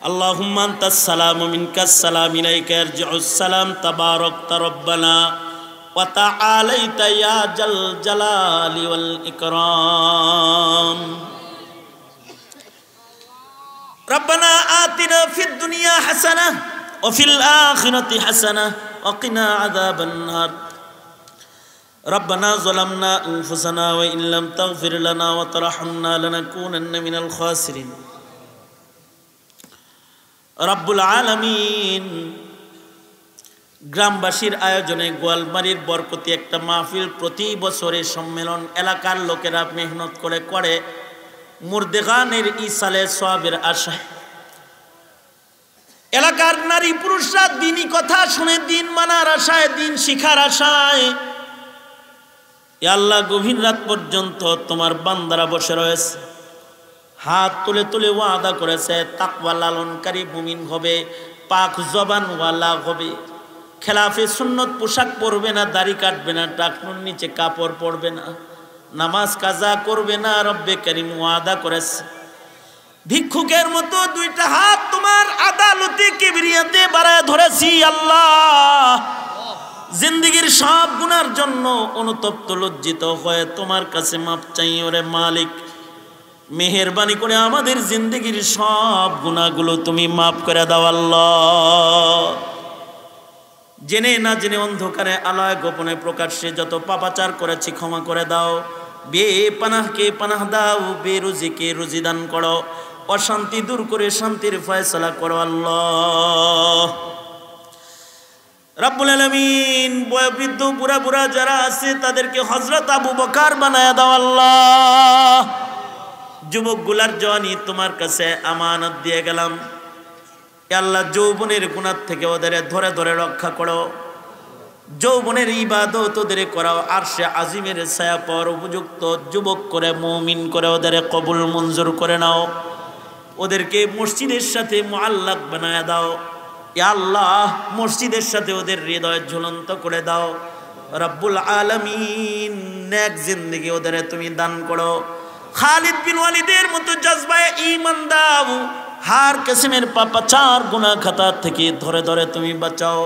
আল্লাহুম্মা আনতাস সালাম ওয়া মিনকাস সালাম, ইলাইকা ইয়ারজিউস সালাম, তাবারাকতা রব্বানা ওয়া তাআলাইতা ইয়া জাল জালালি ওয়াল ইকরাম। রব্বানা আতিনা ফিদ দুনিয়া হাসানাহ ওয়া ফিল আখিরাতি হাসানাহ ওয়া কিনা আযাবান নার। রব্বানা যালামনা আনফুসানা ওয়া ইন লাম তাগফির লানা ওয়া তারহামনা লানাকুনান্না মিনাল খাসিরিন। রব্বুল আলামিন গ্রামবাসীর আয়োজনে গোয়ালমারির বরকতি একটা মাহফিল প্রতি বছরের সম্মেলন এলাকার লোকেরা মেহনত করে মুর্দেগানের ইসালে সওয়াবের আশায়, এলাকার নারী পুরুষরা দিনই কথা শুনে দিন মানার আশায়, দিন শিখার আশায় ইয়া আল্লাহ গভীর রাত পর্যন্ত তোমার বান্দারা বসে রয়েছে, হাত তুলে তুলে ওয়াদা করেছে তাকওয়া লালনকারী মুমিন হবে, পাক জবানওয়ালা হবে, খেলাফে সুন্নত পোশাক পরবে না, দাড়ি কাটবে না, টাকনুর নিচে কাপড় পরবে না, নামাজ কাজা করবে না। রব্বে কারীম ওয়াদা করেছে। ভিক্ষুকের মতো 2টা হাত তোমার আদালতে কিবরিয়াতে বাড়ায় ধরেছি আল্লাহ। জিন্দেগীর সব গুনার জন্য অনুতপ্ত লজ্জিত হয়ে তোমার কাছে মাপ চাই ওরে মালিক। মেহেরবানি করে আমাদের জিন্দগির সব গুনাহগুলো তুমি মাফ করে দাও আল্লাহ। জেনে না জেনে অন্ধকারে আলোয় গোপনে প্রকাশ্যে যত পাপাচার করেছি ক্ষমা করে দাও। বেপানাহকে পানাহ দাও, বেরুজিকে রুজি দান করো, অশান্তি দূর করে শান্তির ফয়সালা করো আল্লাহ রাব্বুল আলামিন। বয়োবৃদ্ধ বুড়া বুড়া যারা আছে তাদেরকে হযরত আবু বকর বানায়া দাও আল্লাহ। যুবকগুলার জওয়ানি তোমার কাছে আমানত দিয়ে গেলাম আল্লাহ। যৌবনের গুনাহ থেকে ওদের ধরে ধরে রক্ষা করো, যৌবনের ইবাদত ওদের করাও, আরশে আজিমের ছায়া পাওয়ার উপযুক্ত যুবক করে মুমিন করে ওদের কবুল মঞ্জুর করে নাও। ওদেরকে মসজিদের সাথে মুআল্লাক বানায়া দাও ইয়া আল্লাহ। মসজিদের সাথে ওদের হৃদয় ঝুলন্ত করে দাও রব্বুল আলামিন। নেক জিন্দেগি ওদের তুমি দান করো। খালিদ বিন ওয়ালিদের মতো জজবায়ে ঈমান দাও। হার কিসমের পাপাচার গুনাহ খাতা থেকে ধরে ধরে তুমি বাঁচাও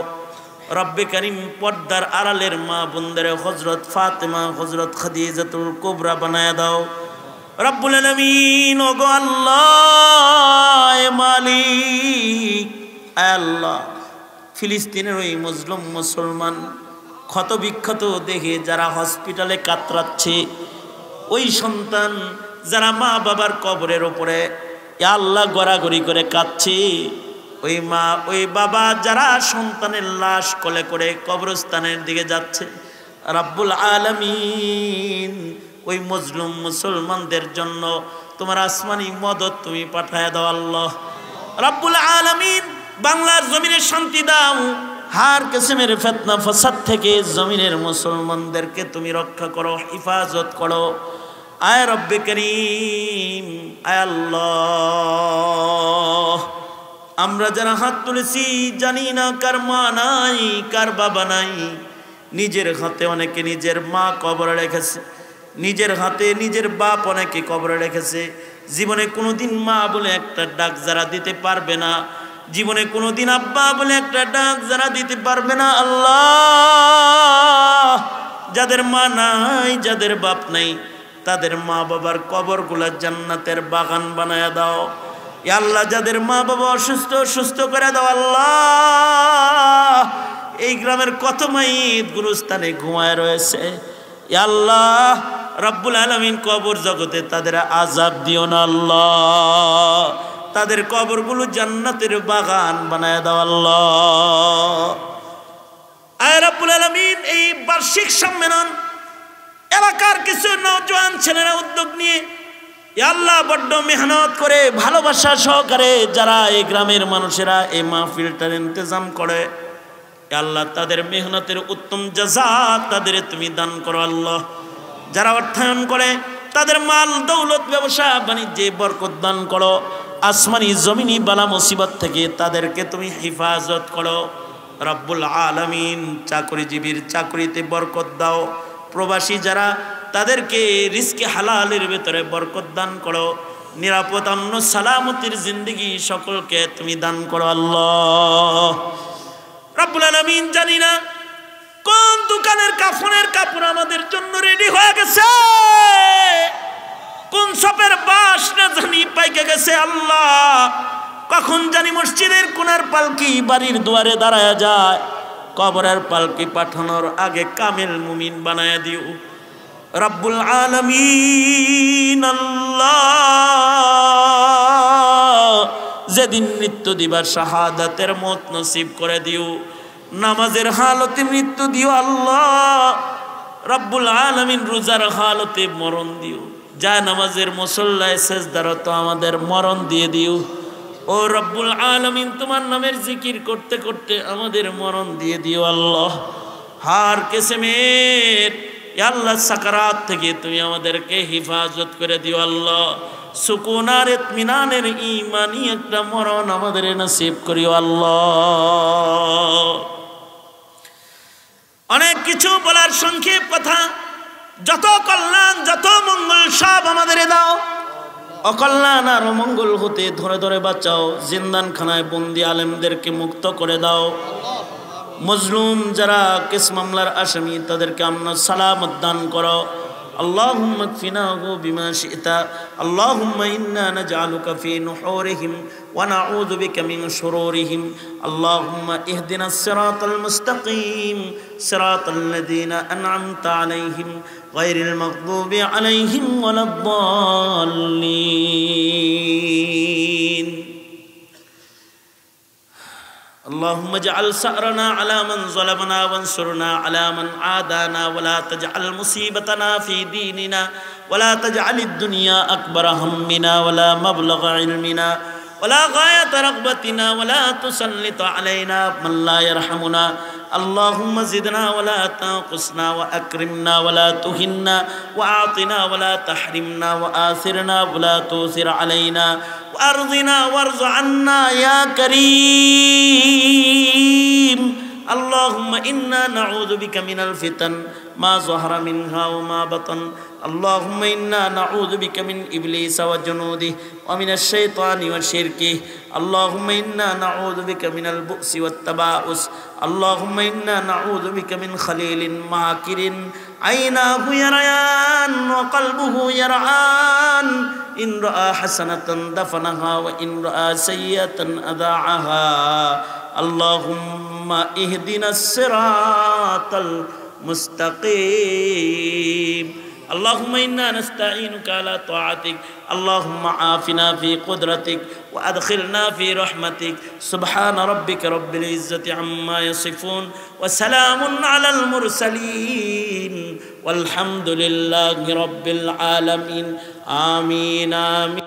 রব্বে কারীম। পর্দার আড়ালের মা বোনদের হযরত ফাতেমা হযরত খাদিজাতুল কুবরা বানায়া দাও রব্বুল আলামিন। ওগো আল্লাহ মালিক আল্লাহ, ফিলিস্তিনের ওই মুসলিম মুসলমান ক্ষত বিক্ষত দেখে যারা হসপিটালে কাতরাচ্ছে, ওই সন্তান যারা মা বাবার কবরের উপরে আল্লাহ গড়াগড়ি করে কাঁদছে, ওই মা ওই বাবা যারা সন্তানের লাশ কোলে করে কবরস্থানের দিকে যাচ্ছে, রাব্বুল আলামিন ওই মজলুম মুসলমানদের জন্য তোমার আসমানি মদত তুমি পাঠায় দাও আল্লাহ রাব্বুল আলামিন। বাংলার জমিনে শান্তি দাও। হার কিসমের ফিতনা ফাসাদ থেকে জমিনের মুসলমানদেরকে তুমি রক্ষা করো, হিফাজত করো আয় রব্বে করিম আয় আল্লাহ। আমরা যারা হাত তুলেছি জানি না কার মা নাই কার বাবা নাই। নিজের হাতে অনেকে নিজের মা কবরে রেখেছে, নিজের হাতে নিজের বাপ অনেকে কবরে রেখেছে। জীবনে কোনোদিন মা বলে একটা ডাক যারা দিতে পারবে না, জীবনে কোনোদিন আব্বা বলে একটা ডাক যারা দিতে পারবে না আল্লাহ, যাদের মা নাই যাদের বাপ নাই তাদের মা বাবার কবরগুলা জান্নাতের বাগান বানায়া দাও ইয়া আল্লাহ। যাদের মা বাবা অসুস্থ সুস্থ করে দাও আল্লাহ। এই গ্রামের কত মাইত গুরুস্থানে ঘুমায় রয়েছে ইয়া আল্লাহ রাব্বুল আলামিন। কবর জগতে তাদের আযাব দিও না আল্লাহ, তাদের কবরগুলো জান্নাতের বাগান বানায় দাও আল্লাহ আয় রাব্বুল আলামিন। এই বার্ষিক সম্মেলন এলাকার কিছু নওজোয়ান ছেলেরা উদ্যোগ নিয়ে আল্লাহ বড্ড মেহনত করে ভালোবাসা সহকারে যারা এই গ্রামের মানুষেরা এই মাহফিলটার ইন্তজাম করে আল্লাহ, তাদের মেহনতের উত্তম জাযা তাদের তুমি দান করো আল্লাহ। যারা অর্থায়ন করে তাদের মাল দৌলত ব্যবসা বাণিজ্যে বরকত দান করো। আসমানি জমিনি বালা মুসিবত থেকে তাদেরকে তুমি হিফাজত করো রব্বুল আলামিন। চাকরিজীবীর চাকরিতে বরকত দাও। প্রবাসী যারা তাদেরকে রিজকে হালালের ভেতরে বরকত দান করো। নিরাপদ অন্ন সালামতির জিন্দেগি সকলকে তুমি দান করো আল্লাহ রব্বুল আলামিন। জানি না কোন দোকানের কাফনের কাপড় আমাদের জন্য রেডি হয়ে গেছে, কোন শপের বাস না জানি পাইকে গেছে আল্লাহ। কখন জানি মসজিদের কোনার পালকি বাড়ির দুয়ারে দাঁড়ায় যায়। কবরের পালকি পাঠানোর আগে কামেল মুমিন বানায়া দিও রব্বুল আলামিন আল্লাহ। যেদিন মৃত্যু দিবার শাহাদাতের মত নসিব করে দিও। নামাজের হালতে মৃত্যু দিও আল্লাহ রব্বুল আলামিন। রোজার হালতে মরণ দিও। যায় নামাজের মুসল্লায় সেজদারত আমাদের মরণ দিয়ে দিও ও রব্বুল আলামিন। তোমার নামের জিকির করতে করতে আমাদের মরণ দিয়ে দিও আল্লাহ। হার কিসমের আল্লাহ সাকারাত থেকে তুমি আমাদেরকে হিফাজত করে দিও আল্লাহ। সুকুন আর ইতমিনানের ঈমানি একটা মরণ আমাদের নসিব করিও আল্লাহ। অনেক কিছু বলার সংক্ষেপ কথা, যত কল্যাণ যত মঙ্গল সব আমাদের দাও। অকল্যাণ আর অমঙ্গল হতে ধরে ধরে বাঁচাও। জিন্দানখানায় বন্দি আলেমদেরকে মুক্ত করে দাও। মজলুম যারা কেস মামলার আসামি তাদেরকে আমন সালামত দান করো। اللهم اكفناه بما شئت اللهم إنا نجعلك في نحورهم ونعوذ بك من شرورهم اللهم اهدنا الصراط المستقيم صراط الذين أنعمت عليهم غير المغضوب عليهم ولا الضالين اللهم اجعل سأرنا على من ظلمنا وانصرنا على من عادانا ولا تجعل مصيبتنا في ديننا ولا تجعل الدنيا أكبر همنا ولا مبلغ علمنا ولا غاية رغبتنا ولا تسلط علينا من لا يرحمنا اللهم زدنا ولا تنقصنا وأكرمنا ولا تهنا وأعطنا ولا تحرمنا وآثرنا ولا تؤثر علينا وأرضنا وارض عنا يا كريم اللهم إنا نعوذ بك من الفتن ما ظهر منها وما بطن اللهم إنا نعوذ بك من إبليس وجنوده ومن الشيطان وشركه اللهم إنا نعوذ بك من البؤس والتباؤس اللهم إنا نعوذ بك من خليل ماكر عيناه يريان وقلبه يرعان إن رأى حسنة دفنها وإن رأى سيئة أذاعها اللهم اهدنا الصراط المستقيم اللهم إنا نستعينك على طاعتك اللهم عافنا في قدرتك وأدخلنا في رحمتك سبحان ربك رب العزة عما يصفون وسلام على المرسلين والحمد لله رب العالمين آمين آمين